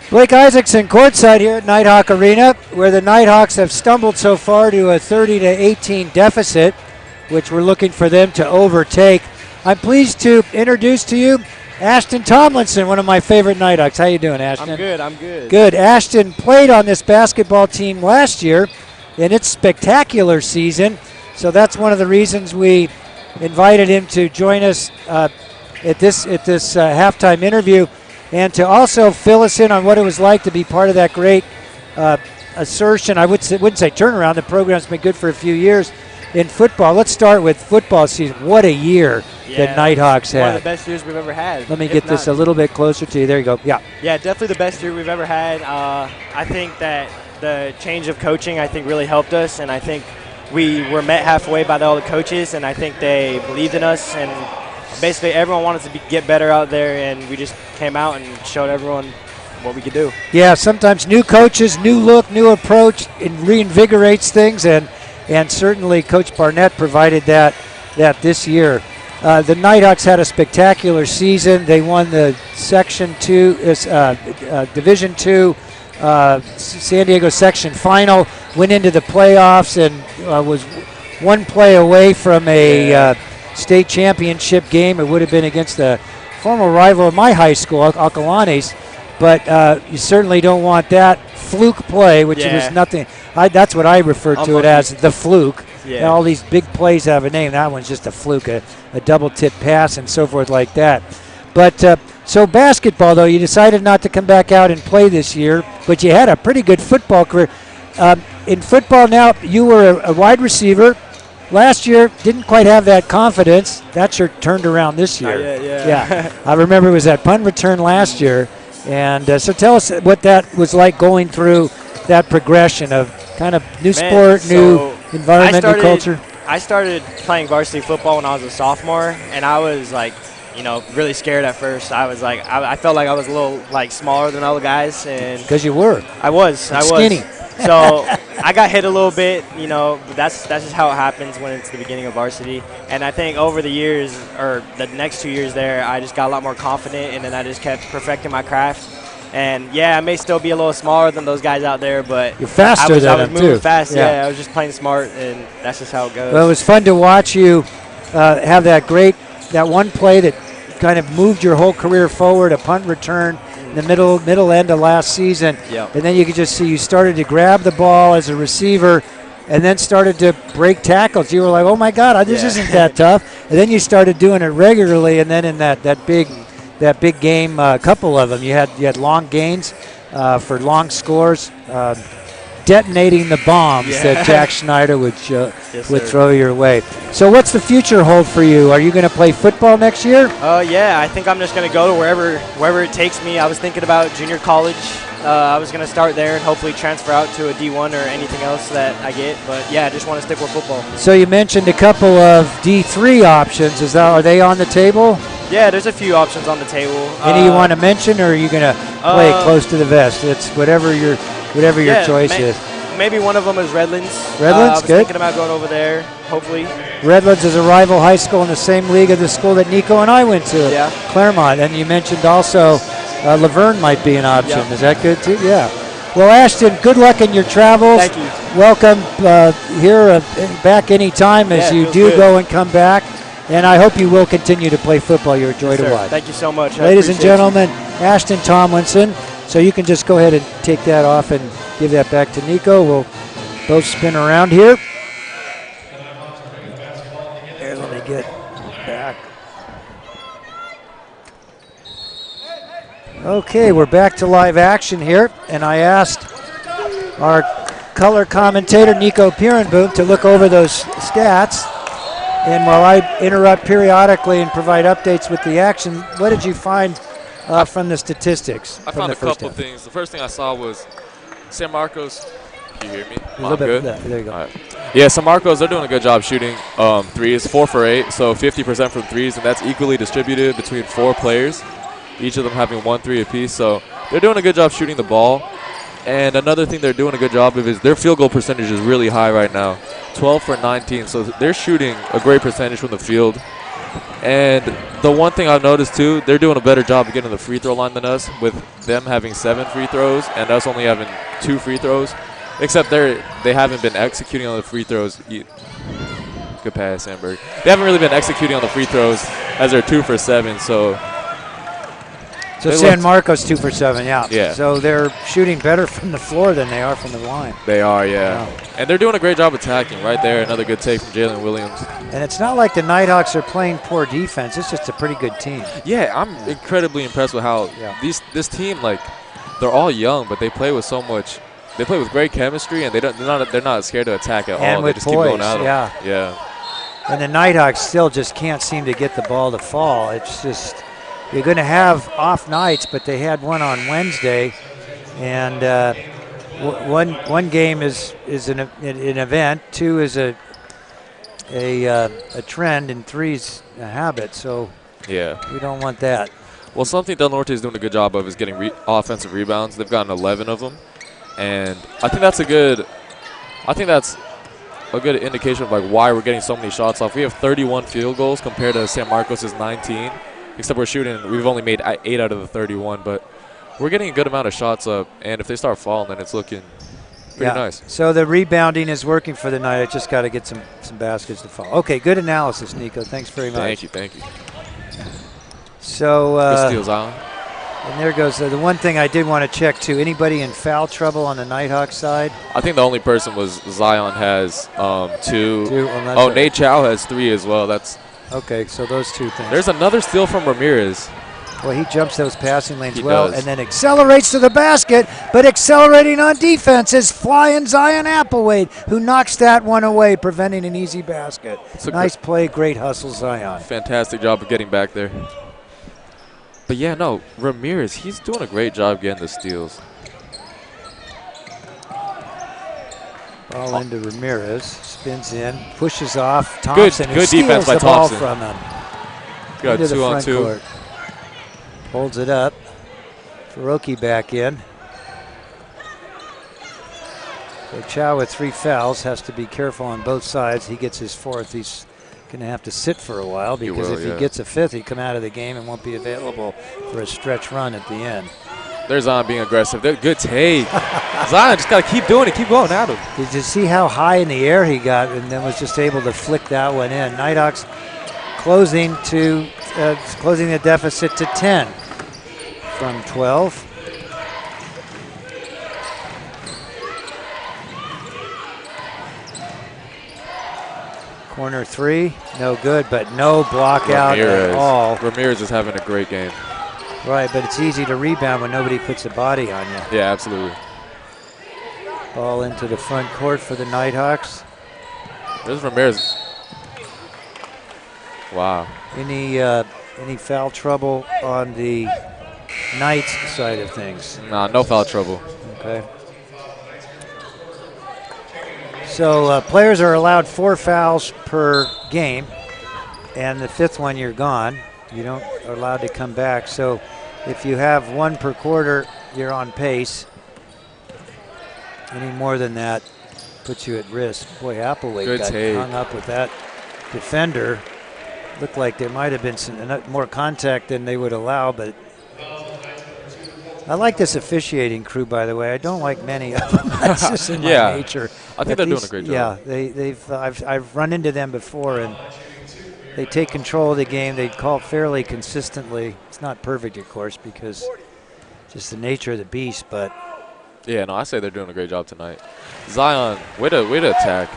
Blake Isaacson courtside here at Nighthawk Arena, where the Nighthawks have stumbled so far to a 30-18 deficit, which we're looking for them to overtake. I'm pleased to introduce to you Ashton Tomlinson, one of my favorite Nighthawks. How you doing, Ashton? I'm good. Good. Ashton played on this basketball team last year in its spectacular season, so that's one of the reasons we invited him to join us at this halftime interview, and to also fill us in on what it was like to be part of that great assertion. I wouldn't say turnaround. The program's been good for a few years in football. Let's start with football season. What a year that Nighthawks had. One of the best years we've ever had. Let me get this a little bit closer to you. There you go. Yeah. Yeah, definitely the best year we've ever had. I think that the change of coaching, I think, really helped us, and I think we were met halfway by all the coaches, and I think they believed in us, and basically everyone wanted to get better out there, and we just came out and showed everyone what we could do. Yeah, sometimes new coaches, new look, new approach, it reinvigorates things, and and certainly Coach Barnett provided that this year. The Nighthawks had a spectacular season. They won the Section 2, Division 2 San Diego Section Final, went into the playoffs, and was one play away from a state championship game. It would have been against the former rival of my high school, Acalanes, but you certainly don't want that fluke play, which was nothing. That's what I refer to it as, the fluke. Yeah. All these big plays have a name. That one's just a fluke, a double tip pass and so forth like that. But so basketball, though, you decided not to come back out and play this year, but you had a pretty good football career. In football now, you were a wide receiver. Last year, didn't quite have that confidence. That's your turned around this year. Yeah. I remember it was that punt return last year. And so tell us what that was like going through that progression of kind of new sport, new environment, new culture. I started playing varsity football when I was a sophomore, and I was like, really scared at first. I was like, I felt like I was a little like smaller than all the guys, and because you were, I was skinny. So I got hit a little bit, but that's just how it happens when it's the beginning of varsity. And I think over the years, or the next 2 years there, I just got a lot more confident, and then I just kept perfecting my craft. And I may still be a little smaller than those guys out there, but you're faster than them too. I was moving fast. Yeah, I was just playing smart, and that's just how it goes. Well, it was fun to watch you have that one play that kind of moved your whole career forward, a punt return in the middle end of last season. Yep. And then you could just see you started to grab the ball as a receiver and then started to break tackles. You were like, oh my God, this isn't that tough. And then you started doing it regularly, and then in that big game, a couple of them, you had long gains for long scores, detonating the bombs that Jack Schneider would throw your way. So what's the future hold for you? Are you going to play football next year? I think I'm just going to go to wherever it takes me. I was thinking about junior college. I was going to start there and hopefully transfer out to a D1 or anything else that I get. But I just want to stick with football. So you mentioned a couple of D3 options. Are they on the table? Yeah, there's a few options on the table. Any you want to mention, or are you going to play it close to the vest? It's whatever your choice is. Maybe one of them is Redlands. Redlands, I was thinking about going over there, hopefully. Redlands is a rival high school in the same league of the school that Nico and I went to, Claremont. And you mentioned also Laverne might be an option. Is that good too? Yeah. Well, Ashton, good luck in your travels. Thank you. Welcome here back anytime as you do go and come back. And I hope you will continue to play football. You're a joy to watch. Thank you so much. Ladies and gentlemen, Ashton Tomlinson. So you can just go ahead and take that off and give that back to Nico. We'll both spin around here. Here, let me get back. Okay, we're back to live action here. And I asked our color commentator, Nico Pierenboom, to look over those stats. And while I interrupt periodically and provide updates with the action, what did you find from the statistics? I found a couple things. The first thing I saw was San Marcos. Can you hear me? A little bit. There you go. All right. Yeah, San Marcos, they're doing a good job shooting threes, 4 for 8, so 50% from threes, and that's equally distributed between 4 players, each of them having 1 3 apiece. So they're doing a good job shooting the ball. And another thing they're doing a good job of is their field goal percentage is really high right now, 12 for 19. So they're shooting a great percentage from the field. And the one thing I've noticed too, they're doing a better job of getting the free throw line than us, with them having 7 free throws and us only having 2 free throws. Except they haven't been executing on the free throws. Good pass, Sandberg. They haven't really been executing on the free throws as they're 2 for 7. So San Marcos 2 for 7, yeah. So they're shooting better from the floor than they are from the line. They are, yeah. Wow. And they're doing a great job attacking right there. Another good take from Jalen Williams. And it's not like the Nighthawks are playing poor defense. It's just a pretty good team. Yeah, I'm incredibly impressed with how this team, like, they're all young, but they play with so much. They play with great chemistry, and they're not scared to attack at all. They just poise, keep going at them. Yeah. And the Nighthawks still just can't seem to get the ball to fall. It's just, you're going to have off nights, but they had one on Wednesday, and one game is an event, 2 is a trend, and 3's a habit. So we don't want that. Well, something Del Norte is doing a good job of is getting offensive rebounds. They've gotten 11 of them, and I think that's a good indication of like why we're getting so many shots off. We have 31 field goals compared to San Marcos' 19, except we've only made 8 out of the 31, but we're getting a good amount of shots up, and if they start falling, then it's looking pretty nice. So the rebounding is working for the night. I just got to get some baskets to fall. Okay, good analysis, Nico. Thanks very much. Thank you. So good steal, Zion. And there goes the one thing I did want to check too. Anybody in foul trouble on the Nighthawks side? I think the only person was Zion has 2. Oh, Nate Chow has 3 as well. That's okay. So those 2 things. There's another steal from Ramirez. Well, he jumps those passing lanes He well does. and then accelerates to the basket, but accelerating on defense is flying Zion Applewade, who knocks that one away, preventing an easy basket. Nice play, great hustle, Zion. Fantastic job of getting back there. But yeah, no, Ramirez, he's doing a great job getting the steals. Ball into Ramirez, spins in, pushes off Thompson. Good defense by the ball Thompson. From him. Got 2 on 2. Court. Holds it up. Faroki back in. So Chow with 3 fouls has to be careful on both sides. He gets his 4th. He's going to have to sit for a while because if he gets a 5th, he'd come out of the game and won't be available for a stretch run at the end. There's Zion being aggressive. Good take. Zion just got to keep doing it, keep going at him. Did you see how high in the air he got and then was just able to flick that one in? Nighthawks closing the deficit to 10 from 12. Corner 3, no good, but no block out at all. Ramirez is having a great game. Right, but it's easy to rebound when nobody puts a body on you. Yeah, absolutely. Ball into the front court for the Nighthawks. There's Ramirez. Wow. Any foul trouble on the Knights side of things? Nah, no foul trouble. Okay. So players are allowed 4 fouls per game, and the 5th one you're gone. You don't are allowed to come back. So if you have 1 per quarter, you're on pace. Any more than that puts you at risk. Boy, Applewade got hung up with that defender. Looked like there might have been some more contact than they would allow, but I like this officiating crew, by the way. I don't like many of them. That's just in my nature. I think they're doing a great job. Yeah, I've run into them before, and they take control of the game. They call fairly consistently. It's not perfect, of course, because just the nature of the beast, but. Yeah, no, I say they're doing a great job tonight. Zion, way to attack.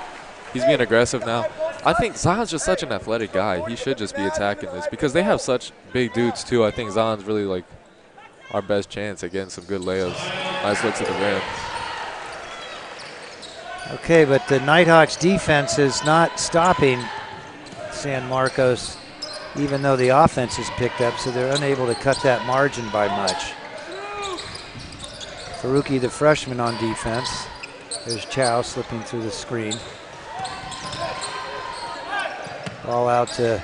He's being aggressive now. I think Zion's just such an athletic guy. He should just be attacking this because they have such big dudes, too. I think Zion's really, like, our best chance at getting some good layups. Nice looks at the rim. Okay, but the Nighthawks defense is not stopping San Marcos, even though the offense has picked up, so they're unable to cut that margin by much. Faruqi, the freshman, on defense. There's Chow slipping through the screen. Ball out to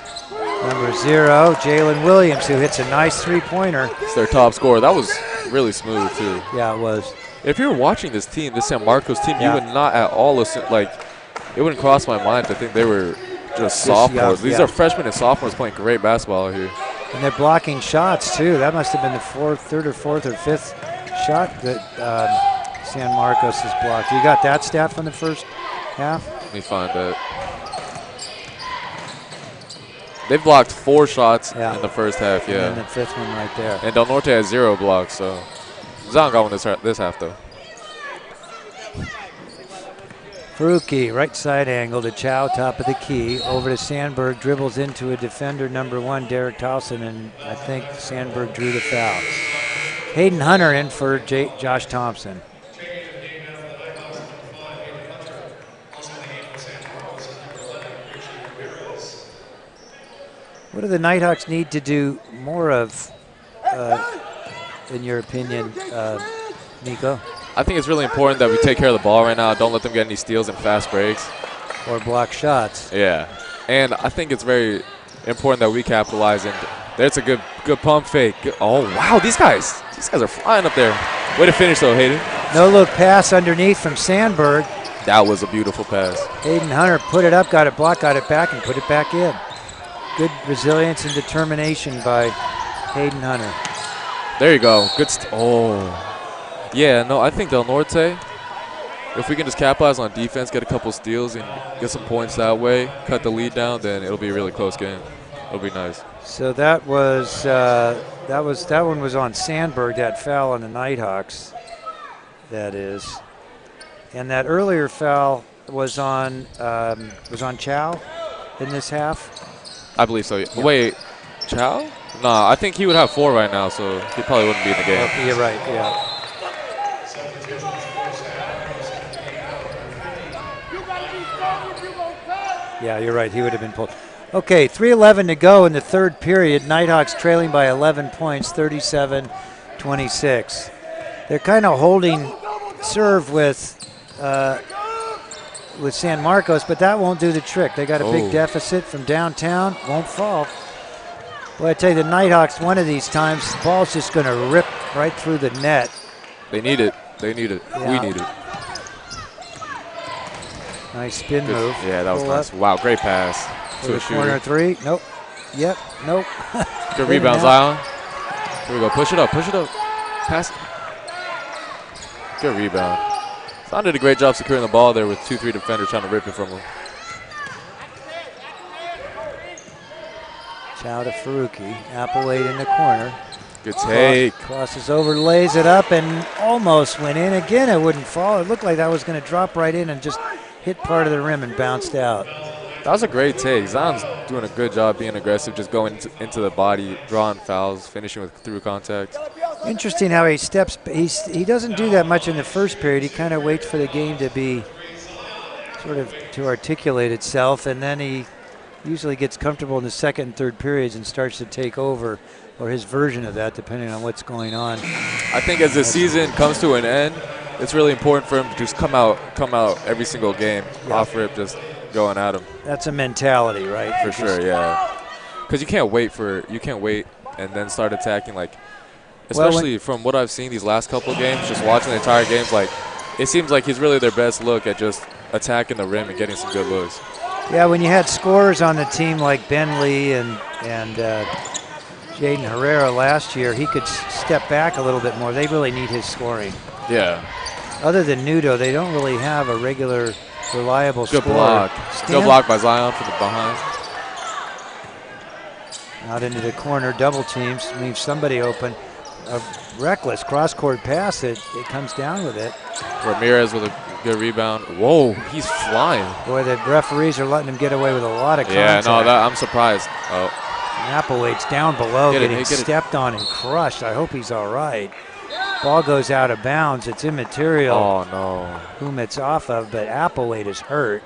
number 0, Jalen Williams, who hits a nice 3-pointer. It's their top scorer. That was really smooth, too. Yeah, it was. If you're watching this team, this San Marcos team, you would not at all assume, like, it wouldn't cross my mind to think they were just sophomores. These are freshmen and sophomores playing great basketball out here. And they're blocking shots, too. That must have been the 3rd or 4th or 5th shot that San Marcos has blocked. You got that stat from the first half? Let me find it. They've blocked 4 shots in the first half, And then the 5th one right there. And Del Norte has 0 blocks, so Zion got one this half, though. Faruqi, right side angle to Chow, top of the key. Over to Sandberg, dribbles into a defender, number 1, Derek Towson, and I think Sandberg drew the foul. Hayden Hunter in for Josh Thompson. What do the Nighthawks need to do more of, in your opinion, Nico? I think it's really important that we take care of the ball right now. Don't let them get any steals and fast breaks. Or block shots. Yeah. And I think it's very important that we capitalize. And there's a good pump fake. Oh, wow, these guys are flying up there. Way to finish, though, Hayden. No look pass underneath from Sandberg. That was a beautiful pass. Hayden Hunter put it up, got it blocked, got it back, and put it back in. Good resilience and determination by Hayden Hunter. There you go. Good. Yeah, no, I think Del Norte, if we can just capitalize on defense, get a couple steals, and get some points that way, cut the lead down, then it'll be a really close game. It'll be nice. So that one was on Sandberg, that foul on the Nighthawks. That is, and that earlier foul was on Chow in this half. I believe so. Yeah. Wait, Chow? Nah, I think he would have 4 right now, so he probably wouldn't be in the game. You're right. Yeah. Yeah, you're right. He would have been pulled. Okay, 3:11 to go in the third period. Nighthawks trailing by 11 points, 37-26. They're kind of holding serve with San Marcos, but that won't do the trick. They got a big deficit from downtown. Won't fall. Boy, I tell you, the Nighthawks, one of these times, the ball's just going to rip right through the net. They need it. They need it. Yeah. We need it. Nice spin move. Yeah, that was Pull nice. up. Wow, great pass to a shooter. Corner 3. Nope. Yep. Nope. Good rebound, Zion. Here we go. Push it up. Push it up. Pass it. Good rebound. Zion did a great job securing the ball there with 2-3 defenders trying to rip it from him. Chow to Faruqi. Applewade in the corner. Good take. Crosses over, lays it up, and almost went in. Again, it wouldn't fall. It looked like that was going to drop right in and just hit part of the rim and bounced out. That was a great take. Zion's doing a good job being aggressive, just going into the body, drawing fouls, finishing with through contact. Interesting how he steps. He doesn't do that much in the first period. He kind of waits for the game to be sort of to articulate itself, and then he usually gets comfortable in the second and third periods and starts to take over, or his version of that, depending on what's going on. I think as the season comes to an end, it's really important for him to just come out every single game, off rip, just going at him. That's a mentality, right? For sure, yeah. Because you can't wait and then start attacking, like, especially from what I've seen these last couple of games, just watching the entire games, like, it seems like he's really their best look at just attacking the rim and getting some good looks. Yeah, when you had scorers on the team like Ben Lee and Jaden Herrera last year, he could step back a little bit more. They really need his scoring. Yeah. Other than Nudo, they don't really have a regular, reliable Good scorer. block. Good block by Zion from the behind. Out into the corner, double teams, leaves somebody open. A reckless cross-court pass, it comes down with it. Ramirez with a good rebound. Whoa, he's flying. Boy, the referees are letting him get away with a lot of contact. Yeah, no, I'm surprised. Oh. Applewaite's down below, getting get stepped on and crushed. I hope he's all right. Ball goes out of bounds. It's immaterial. Oh, no. Whom it's off of, but Applewaite is hurt.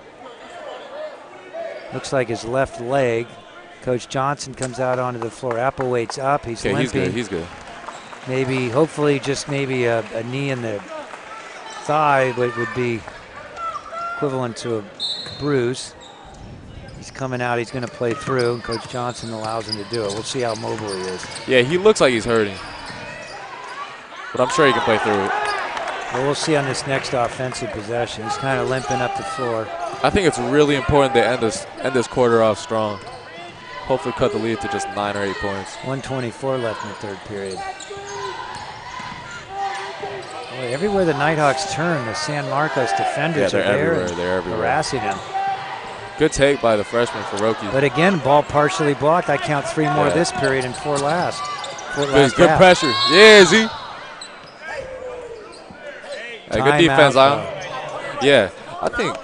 Looks like his left leg. Coach Johnson comes out onto the floor. Applewaite's up. He's limping. He's good. Maybe, hopefully, just maybe a knee in the thigh would be equivalent to a bruise. He's coming out. He's going to play through. Coach Johnson allows him to do it. We'll see how mobile he is. Yeah, he looks like he's hurting. But I'm sure he can play through it. Well, we'll see on this next offensive possession. He's kind of limping up the floor. I think it's really important to end this quarter off strong. Hopefully cut the lead to just 9 or 8 points. 1:24 left in the third period. Boy, everywhere the Nighthawks turn, the San Marcos defenders are there. They're everywhere. Harassing them. Good take by the freshman, Faruqi. But again, ball partially blocked. I count 3 more this period and 4 last. Good pressure. Yeah, Z. Good defense, Zion. Yeah, I think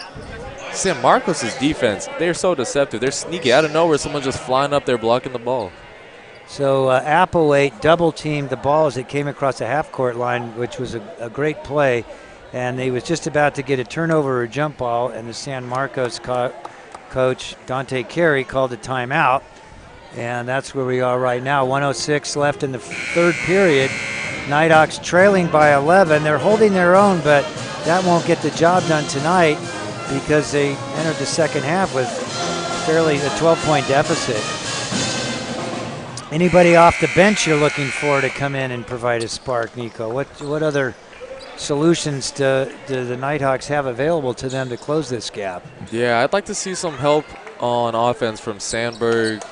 San Marcos' defense, they're so deceptive. They're sneaky. Out of nowhere, someone just flying up there blocking the ball. So Applewhite double-teamed the ball as it came across the half-court line, which was a great play. And he was just about to get a turnover or a jump ball, and the San Marcos coach, Dante Carey, called a timeout. And that's where we are right now. 1:06 left in the third period. Nighthawks trailing by 11. They're holding their own, but that won't get the job done tonight because they entered the second half with barely a 12-point deficit. Anybody off the bench you're looking for to come in and provide a spark, Nico? What other solutions do the Nighthawks have available to them to close this gap? Yeah, I'd like to see some help on offense from Sandberg,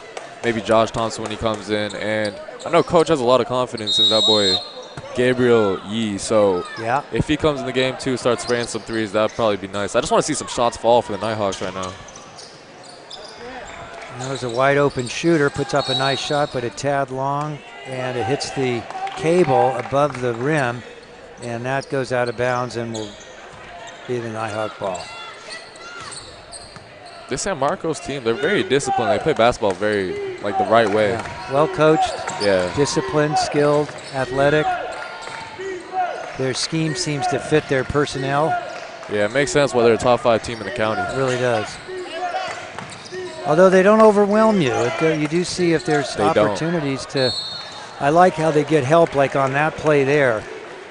maybe Josh Thompson when he comes in. And I know Coach has a lot of confidence in that boy, Gabriel Yee. So Yeah. if he comes in the game too, starts spraying some threes, that'd probably be nice. I just want to see some shots fall for the Nighthawks right now. There's a wide open shooter, puts up a nice shot, but a tad long, and it hits the cable above the rim, and that goes out of bounds and will be the Nighthawk ball. This San Marcos team, they're very disciplined. They play basketball very, like, the right way. Yeah. Well coached, Yeah. disciplined, skilled, athletic. Their scheme seems to fit their personnel. Yeah, it makes sense why they're a top 5 team in the county. It really does. Although they don't overwhelm you. You do see if there's They don't. opportunities to. I like how they get help, like on that play there.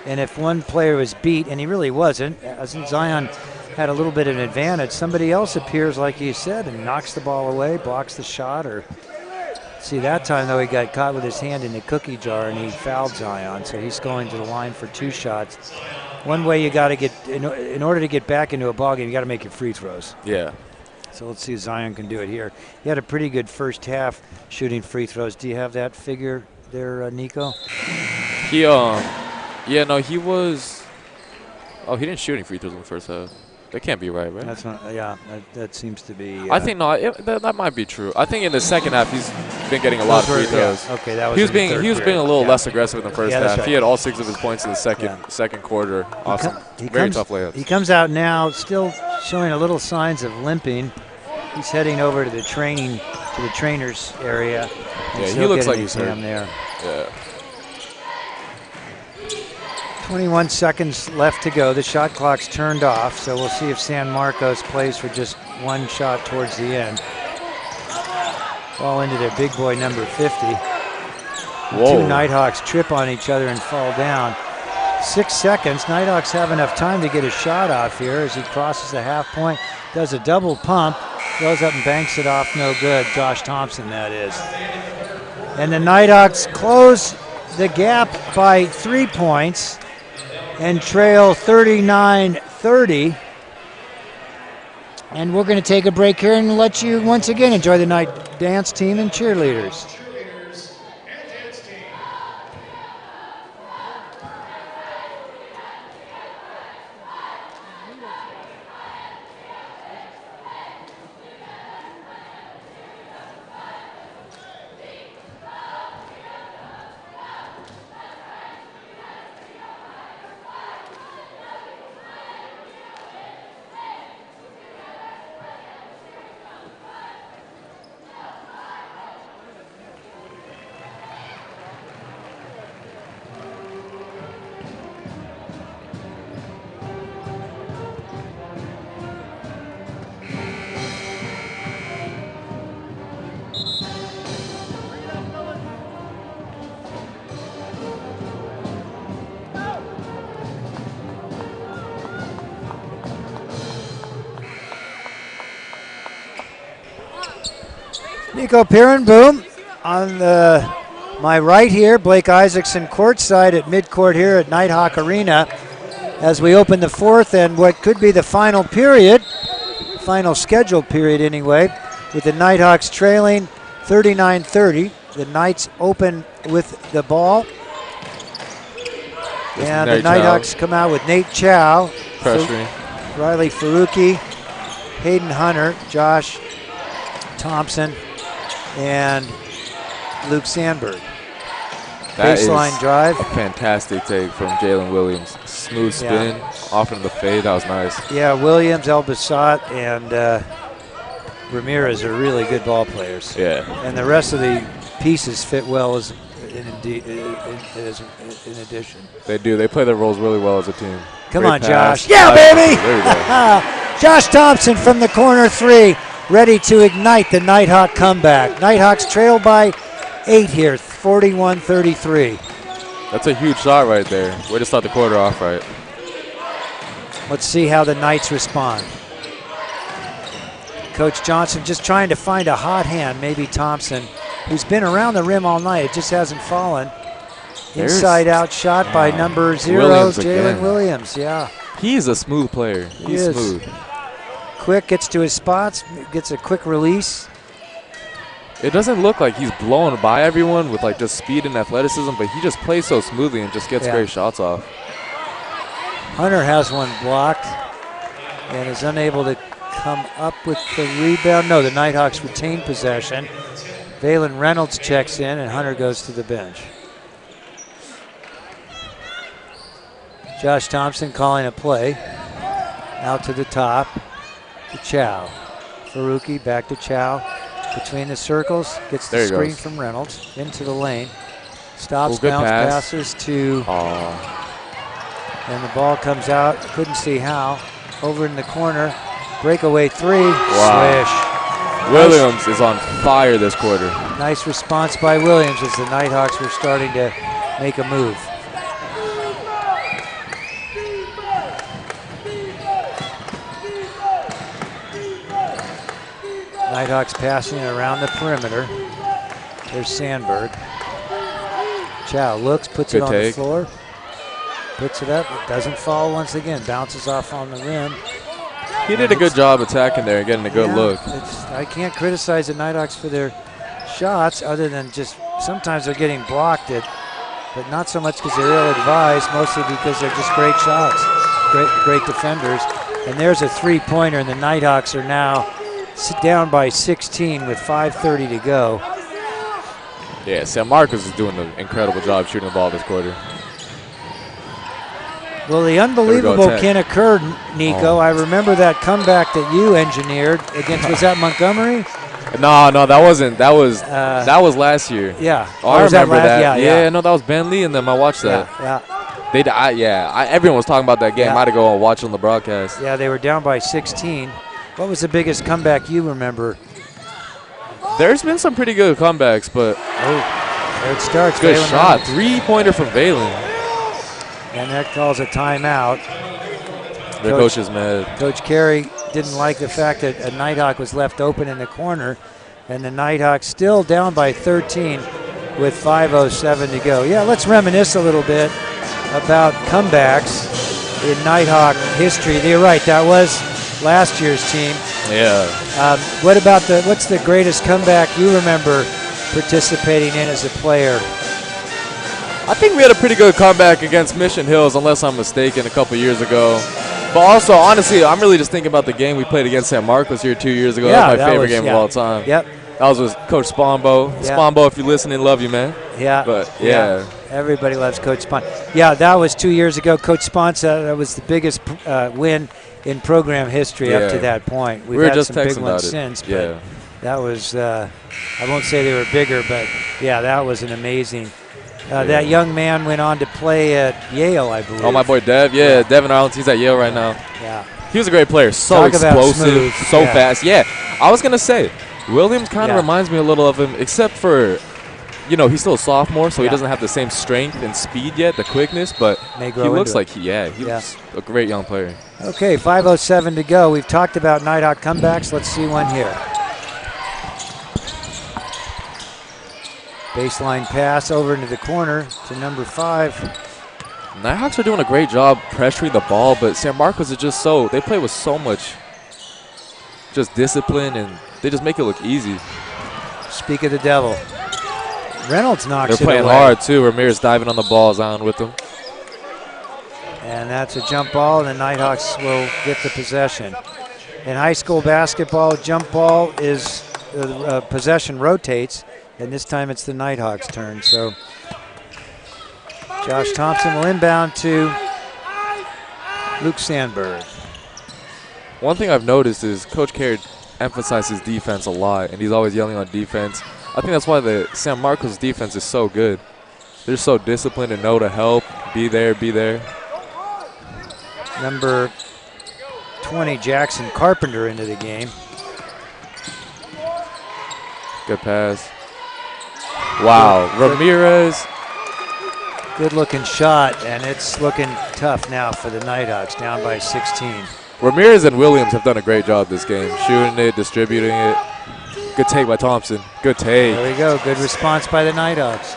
And if one player was beat, and he really wasn't, Zion had a little bit of an advantage, somebody else appears, like you said, and knocks the ball away, blocks the shot. Or see, that time, though, he got caught with his hand in the cookie jar, and he fouled Zion. So he's going to the line for 2 shots. One way you got to get, in order to get back into a ball game, you got to make your free throws. Yeah. So let's see if Zion can do it here. He had a pretty good first half shooting free throws. Do you have that figure there, Nico? He, yeah, no, he was. Oh, he didn't shoot any free throws in the first half. That can't be right? That's not. Yeah, that seems to be. I think not. That might be true. I think in the second half he's been getting a lot of free throws. Yeah, okay, that was. He was being a little less aggressive in the first half. Right. He had all 6 of his points in the second quarter. Awesome. Very tough layups. He comes out now, still showing a little signs of limping. He's heading over to the trainers area. Yeah, he looks like he's hurt. There. Yeah. 21 seconds left to go. The shot clock's turned off, so we'll see if San Marcos plays for just 1 shot towards the end. Ball into their big boy number 50. Whoa. 2 Nighthawks trip on each other and fall down. 6 seconds. Nighthawks have enough time to get a shot off here as he crosses the half point, does a double pump, goes up and banks it off, no good. Josh Thompson, that is. And the Nighthawks close the gap by 3 points and trail 39-30. And we're going to take a break here and let you once again enjoy the night dance team and cheerleaders. Nico Pierenboom on my right here. Blake Isaacson courtside at midcourt here at Nighthawk Arena as we open the 4th and what could be the final period, final scheduled period anyway, with the Nighthawks trailing 39-30. The Knights open with the ball. And the Nighthawks come out with Nate Chow, pressuring, Riley Faruqi, Hayden Hunter, Josh Thompson, and Luke Sandberg. That baseline is drive. A fantastic take from Jalen Williams. Smooth spin, off into the fade. That was nice. Yeah, Williams, El Bassat, and Ramirez are really good ball players. Yeah. And the rest of the pieces fit well as in addition. They do. They play their roles really well as a team. Come Great on, pass. Josh. Yeah, baby! There you go. Josh Thompson from the corner 3, ready to ignite the Nighthawk comeback. Nighthawks trail by 8 here, 41-33. That's a huge shot right there. Way to start the quarter off right. Let's see how the Knights respond. Coach Johnson just trying to find a hot hand, maybe Thompson, who's been around the rim all night. It just hasn't fallen. Inside-out shot by number 0, Jalen Williams. Yeah. He's a smooth player. He's smooth. Quick, gets to his spots, gets a quick release. It doesn't look like he's blowing by everyone with like just speed and athleticism, but he just plays so smoothly and just gets great shots off. Hunter has one blocked and is unable to come up with the rebound. No, the Nighthawks retain possession. Valen Reynolds checks in and Hunter goes to the bench. Josh Thompson calling a play. Out to the top to Chow. Faruqi back to Chow. Between the circles, gets the screen from Reynolds into the lane. Stops, bounce passes to, and the ball comes out. Couldn't see how. Over in the corner, breakaway three. Wow. Swish. Williams is on fire this quarter. Nice response by Williams as the Nighthawks were starting to make a move. Nighthawks passing around the perimeter. There's Sandberg. Chow looks, puts it on the floor. Puts it up, it doesn't fall once again. Bounces off on the rim. He did a good job attacking there and getting a good look. I can't criticize the Nighthawks for their shots other than just sometimes they're getting blocked, but not so much because they're ill-advised, mostly because they're just great shots, great defenders. And there's a three-pointer, and the Nighthawks are now down by 16 with 5:30 to go. Yeah, San Marcos is doing an incredible job shooting the ball this quarter. Well, the unbelievable can occur, Nico. I remember that comeback that you engineered against, was that Montgomery? No, that wasn't. That was last year. Yeah. Oh, I remember that. Yeah, no, that was Bentley, and then I watched that. Yeah. Everyone was talking about that game. I had to go and watch on the broadcast. Yeah, they were down by 16. What was the biggest comeback you remember? There's been some pretty good comebacks, but there it starts. Good shot. Three-pointer from Valen. And that calls a timeout. Their coach is mad. Coach Carey didn't like the fact that a Nighthawk was left open in the corner, and the Nighthawks still down by 13 with 5:07 to go. Yeah, let's reminisce a little bit about comebacks in Nighthawk history. You're right, that was last year's team. Yeah. What's the greatest comeback you remember participating in as a player? I think we had a pretty good comeback against Mission Hills, unless I'm mistaken, a couple years ago. But also, honestly, I'm really just thinking about the game we played against San Marcos here 2 years ago. Yeah, that was my favorite game of all time. Yep. That was with Coach Sponbo. Yeah. Sponbo, if you're listening, love you, man. Yeah. But, yeah. Everybody loves Coach Spon. Yeah, that was 2 years ago. Coach Spon said that was the biggest win in program history up to that point. We've had just some big texting ones about it. since, but that was, I won't say they were bigger, but, yeah, that was an amazing. That young man went on to play at Yale, I believe. Oh, my boy Dev. Yeah, Devin Arnold. He's at Yale right now. Yeah. He was a great player. So explosive, so fast. Yeah, I was going to say, Williams kind of reminds me a little of him, except for, he's still a sophomore, so he doesn't have the same strength and speed yet, the quickness, but he looks like he's a great young player. Okay, 5:07 to go. We've talked about Nighthawk comebacks. Let's see one here. Baseline pass over into the corner to number 5. Nighthawks are doing a great job pressuring the ball, but San Marcos is just they play with so much just discipline, and they just make it look easy. Speak of the devil. Reynolds knocks it away. They're playing hard, too. Ramirez diving on the ball, Zion with them. And that's a jump ball, and the Nighthawks will get the possession. In high school basketball, jump ball is possession rotates, and this time it's the Nighthawks' turn. So Josh Thompson will inbound to Luke Sandberg. One thing I've noticed is Coach Carey emphasizes defense a lot, and he's always yelling on defense. I think that's why the San Marcos defense is so good. They're so disciplined and know to help, be there, be there. Number 20, Jackson Carpenter, into the game. Good pass. Wow, Ramirez. Good looking shot, and it's looking tough now for the Nighthawks, down by 16. Ramirez and Williams have done a great job this game, shooting it, distributing it. Good take by Thompson. Good take. There we go. Good response by the Nighthawks.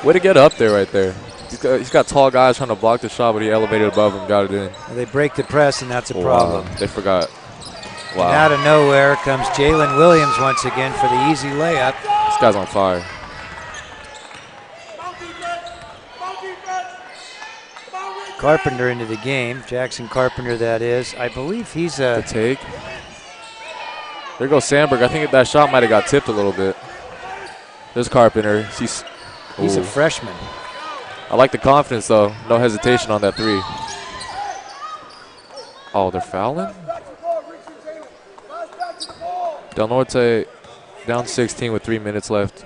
Way to get up there right there. He's got tall guys trying to block the shot, but he elevated above him, got it in. They break the press, and that's a problem. They forgot. Wow. And out of nowhere comes Jalen Williams once again for the easy layup. This guy's on fire. Carpenter into the game. Jackson Carpenter, that is. I believe he's a... The take. There goes Sandberg. I think that shot might have got tipped a little bit. There's Carpenter. He's a freshman. I like the confidence, though. No hesitation on that three. Oh, they're fouling? Del Norte down 16 with 3 minutes left.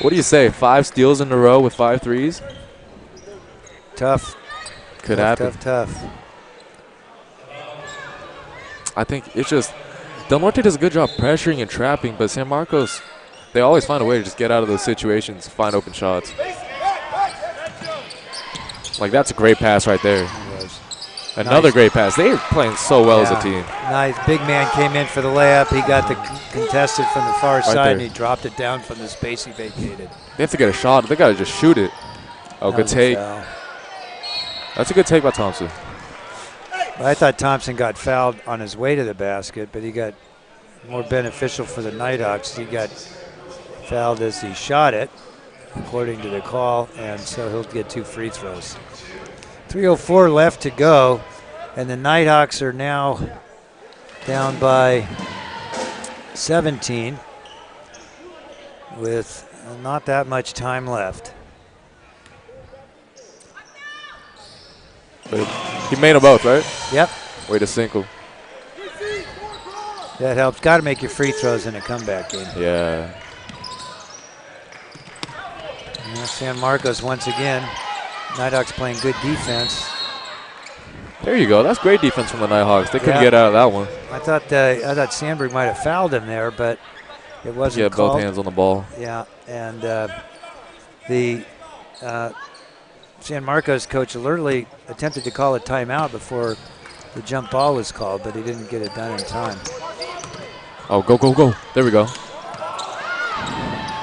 What do you say? 5 steals in a row with 5 threes? Tough. Could happen. Tough. I think it's just Del Norte does a good job pressuring and trapping, but San Marcos, they always find a way to just get out of those situations, find open shots. Like, that's a great pass right there. Another great pass. They're playing so well as a team. Nice. Big man came in for the layup. He got the contested from the far side, and he dropped it down from the space he vacated. They have to get a shot. They got to just shoot it. Oh, good take. That's a good take by Thompson. I thought Thompson got fouled on his way to the basket, but he got more beneficial for the Nighthawks. He got fouled as he shot it, according to the call, and so he'll get 2 free throws. 3:04 left to go, and the Nighthawks are now down by 17 with not that much time left. But he made them both, right? Yep. Way to sink them. That helps. Got to make your free throws in a comeback game. Yeah. San Marcos once again. Nighthawks playing good defense. There you go. That's great defense from the Nighthawks. They couldn't get out of that one. I thought Sandberg might have fouled him there, but it wasn't called. Both hands on the ball. Yeah, and the San Marcos coach literally attempted to call a timeout before the jump ball was called, but he didn't get it done in time. Oh, go, go, go. There we go.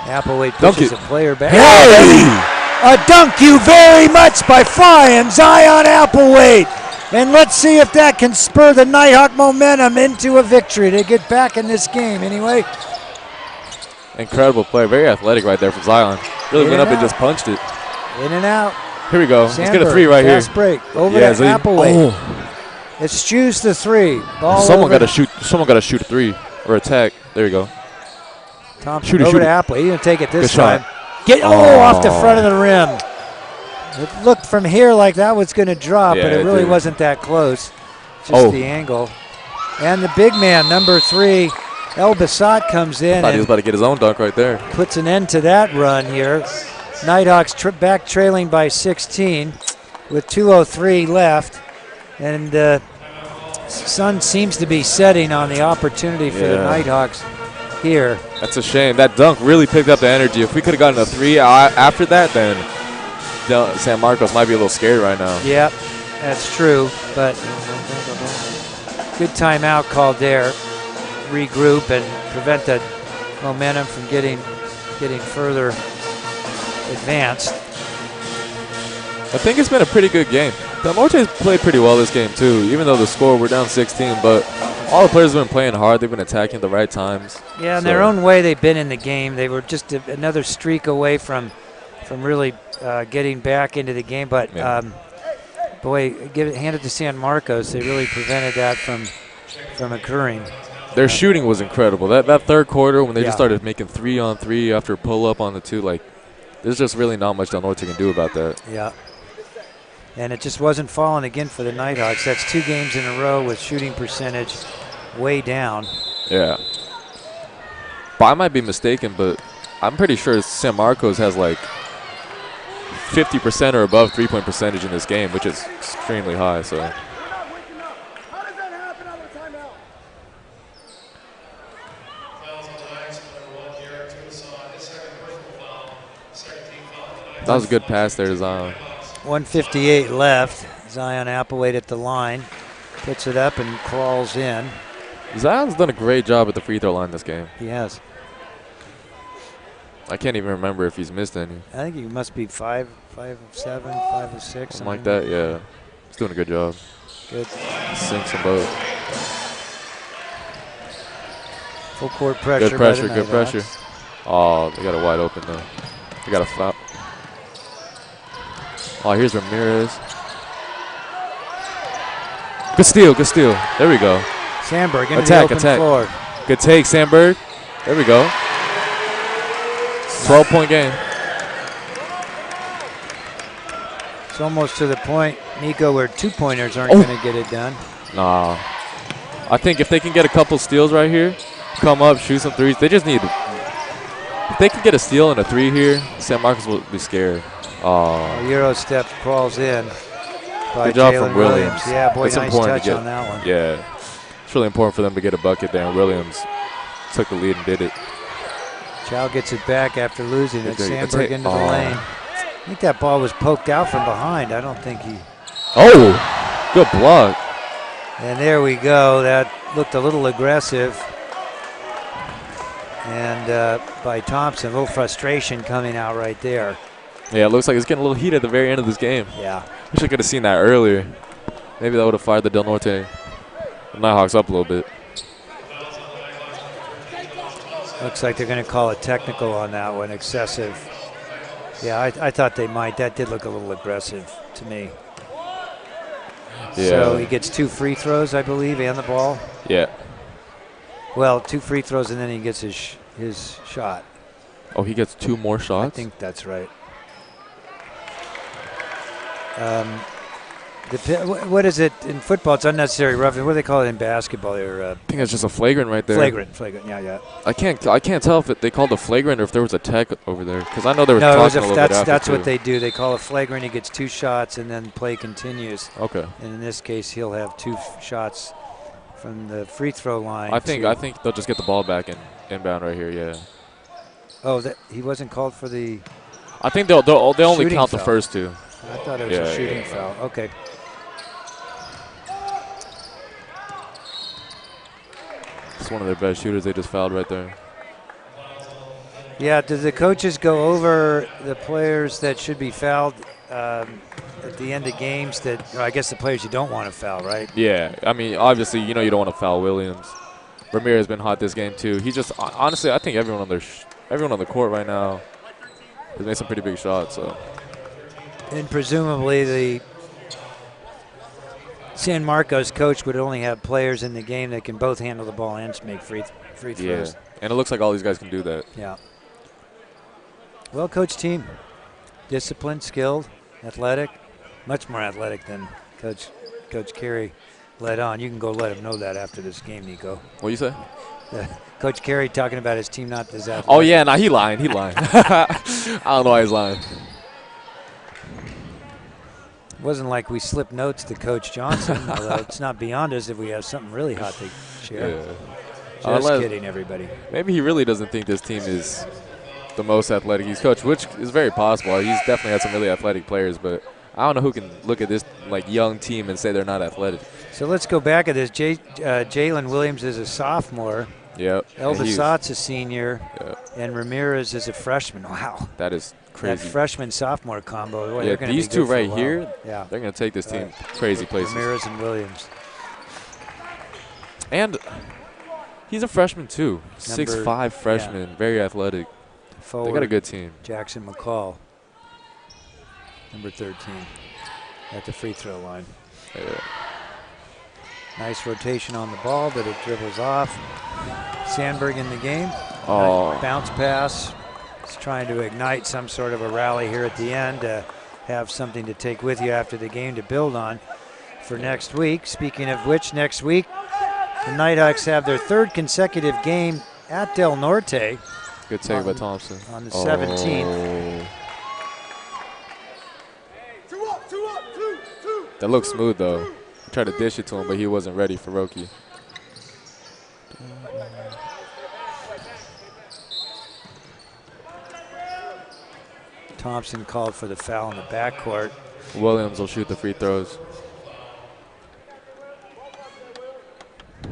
Applewhite pushes a player back. Hey! A dunk you very much by Fryham, Zion Applewhite. And let's see if that can spur the Nighthawk momentum into a victory to get back in this game anyway. Incredible play. Very athletic right there from Zion. Really went up and just punched it. In and out. Here we go. Sandberg, let's get a 3 right here. Fast break. Over to Applewhite. It's choose the 3. Ball Someone got to shoot. Someone got to shoot a 3 or attack. There you go. Thompson over to Applewhite. He didn't take it this Good time. Shot. Off the front of the rim. It looked from here like that was going to drop, but it really wasn't that close. Just the angle. And the big man, number 3, El Bassat, comes in. Thought he was about to get his own dunk right there. Puts an end to that run here. Nighthawks back trailing by 16 with 2:03 left. And the sun seems to be setting on the opportunity for the Nighthawks here. That's a shame. That dunk really picked up the energy. If we could have gotten a 3 after that, then San Marcos might be a little scared right now. Yep, that's true. But good timeout called there. Regroup and prevent the momentum from getting further advanced. I think it's been a pretty good game. Del Norte's played pretty well this game too, even though the score, we're down 16, but all the players have been playing hard. They've been attacking at the right times. Yeah, in their own way, they've been in the game. They were just another streak away from really getting back into the game. But boy, hand it to San Marcos. They really prevented that from occurring. Their shooting was incredible. That third quarter when they just started making 3-on-3 after pull up on the 2, like there's just really not much Del Norte can do about that. Yeah. And it just wasn't falling again for the Nighthawks. That's 2 games in a row with shooting percentage way down. Yeah. But I might be mistaken, but I'm pretty sure San Marcos has like 50% or above 3-point percentage in this game, which is extremely high. So. That was a good pass there to Zion. 1:58 left. Zion Applewhite at the line. Puts it up and crawls in. Zion's done a great job at the free throw line this game. He has. I can't even remember if he's missed any. I think he must be 5 of 7, 5 of 6. Something like that, yeah. He's doing a good job. Good. Sinks them both. Full court pressure. Good pressure, good pressure. Oh, they got it wide open though. They got a foul. Oh, here's Ramirez. Good steal, good steal. There we go. Sandberg into attack, the open attack. floor. Good take, Sandberg. There we go. 12-point game. It's almost to the point, Nico, where 2-pointers aren't going to get it done. Nah. I think if they can get a couple steals right here, come up, shoot some threes, they just need. If they can get a steal and a 3 here, San Marcos will be scared. A Euro step crawls in. Good job from Williams. Yeah, boy, it's nice important touch to get, on that one. Yeah. It's really important for them to get a bucket there, and Williams took the lead and did it. Chow gets it back after losing it. Good. Sandberg into the lane. I think that ball was poked out from behind. I don't think he. Oh, good block. And there we go. That looked a little aggressive. And by Thompson, a little frustration coming out right there. Yeah, it looks like it's getting a little heat at the very end of this game. Yeah. Wish I could have seen that earlier. Maybe that would have fired the Del Norte the Nighthawks up a little bit. Looks like they're going to call a technical on that one, excessive. Yeah, I thought they might. That did look a little aggressive to me. Yeah. So he gets 2 free throws, I believe, and the ball. Yeah. Well, 2 free throws, and then he gets his shot. Oh, he gets 2 more shots? I think that's right. What is it in football? It's unnecessary roughness. What do they call it in basketball? I think it's just a flagrant right there. Flagrant. Yeah. I can't tell if they called a flagrant or if there was a tech over there, because I know there was no, talking a little bit after that's too. what they do. They call a flagrant. He gets 2 shots, and then play continues. Okay. And in this case, he'll have 2 shots from the free throw line. I think they'll just get the ball back and inbound right here. Yeah. Oh, he wasn't called for the. I think they'll only count foul. the first 2. I thought it was a shooting foul. Okay. It's one of their best shooters. They just fouled right there. Yeah, do the coaches go over the players that should be fouled at the end of games I guess the players you don't want to foul, right? Yeah. I mean, obviously, you don't want to foul Williams. Ramirez has been hot this game, too. He just, honestly, I think everyone on the court right now has made some pretty big shots. So. And presumably the San Marcos coach would only have players in the game that can both handle the ball and make free throws. Yeah, and it looks like all these guys can do that. Yeah. Well-coached team. Disciplined, skilled, athletic. Much more athletic than Coach Carey led on. You can go let him know that after this game, Nico. What you say? Coach Carey talking about his team not as athletic. Oh, yeah, nah, he lying. I don't know why he's lying. It wasn't like we slipped notes to Coach Johnson, although it's not beyond us if we have something really hot to share. Yeah. Just kidding, everybody. Maybe he really doesn't think this team is the most athletic he's coached, which is very possible. He's definitely had some really athletic players, but I don't know who can look at this young team and say they're not athletic. So let's go back at this. Jalen Williams is a sophomore. Yep. Elvisat's a senior. Yep. And Ramirez is a freshman. Wow. That is crazy. That freshman-sophomore combo. Boy, yeah, these two right here, yeah, they're going to take this team crazy places. Ramirez and Williams. And he's a freshman, too. 6'5" freshman, very athletic. Forward, they got a good team. Jackson McCall, number 13, at the free throw line. Yeah. Nice rotation on the ball, but it dribbles off. Sandberg in the game. Oh. Nice bounce pass. He's trying to ignite some sort of a rally here at the end to have something to take with you after the game to build on for next week. Speaking of which, next week, the Nighthawks have their 3rd consecutive game at Del Norte. Good take by Thompson. On the 17th. That looks smooth, though. He tried to dish it to him, but he wasn't ready for Roki. Thompson called for the foul in the backcourt. Williams will shoot the free throws.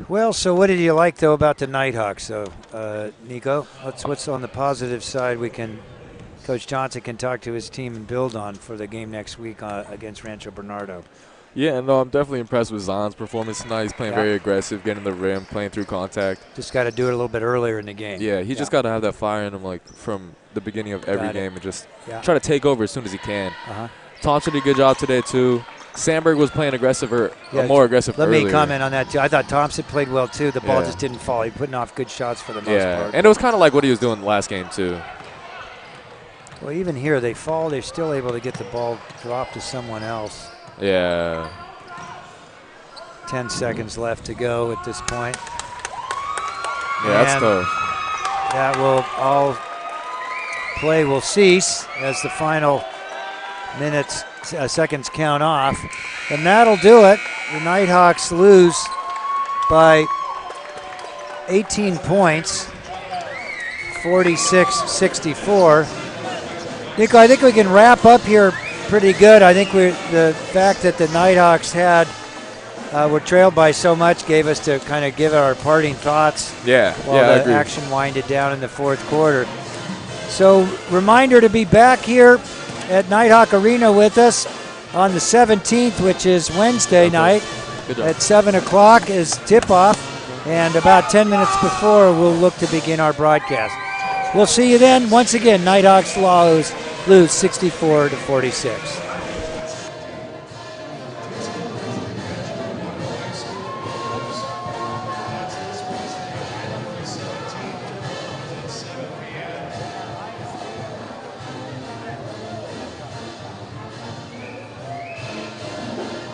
Well, so what did you like, though, about the Nighthawks, though, Nico? What's on the positive side Coach Johnson can talk to his team and build on for the game next week against Rancho Bernardo? Yeah, no, I'm definitely impressed with Zon's performance tonight. He's playing very aggressive, getting the rim, playing through contact. Just got to do it a little bit earlier in the game. Yeah, he just got to have that fire in him, like, from the beginning of every game and just try to take over as soon as he can. Thompson did a good job today, too. Sandberg was playing aggressive or more aggressive earlier. Let me comment on that, too. I thought Thompson played well, too. The ball just didn't fall. He putting off good shots for the most part. And it was kind of like what he was doing last game, too. Well, even here, they fall. They're still able to get the ball dropped to someone else. Yeah. 10 seconds left to go at this point. Yeah, that's tough. That will all play will cease as the final seconds count off. And that'll do it. The Nighthawks lose by 18 points, 46-64. Nico, I think we can wrap up here pretty good. I think the fact that the Nighthawks were trailed by so much gave us to kind of give our parting thoughts while the action winded down in the fourth quarter. So reminder to be back here at Nighthawk Arena with us on the 17th, which is Wednesday night at 7 o'clock is tip-off, and about 10 minutes before we'll look to begin our broadcast. We'll see you then. Once again, Nighthawks lose 64-46.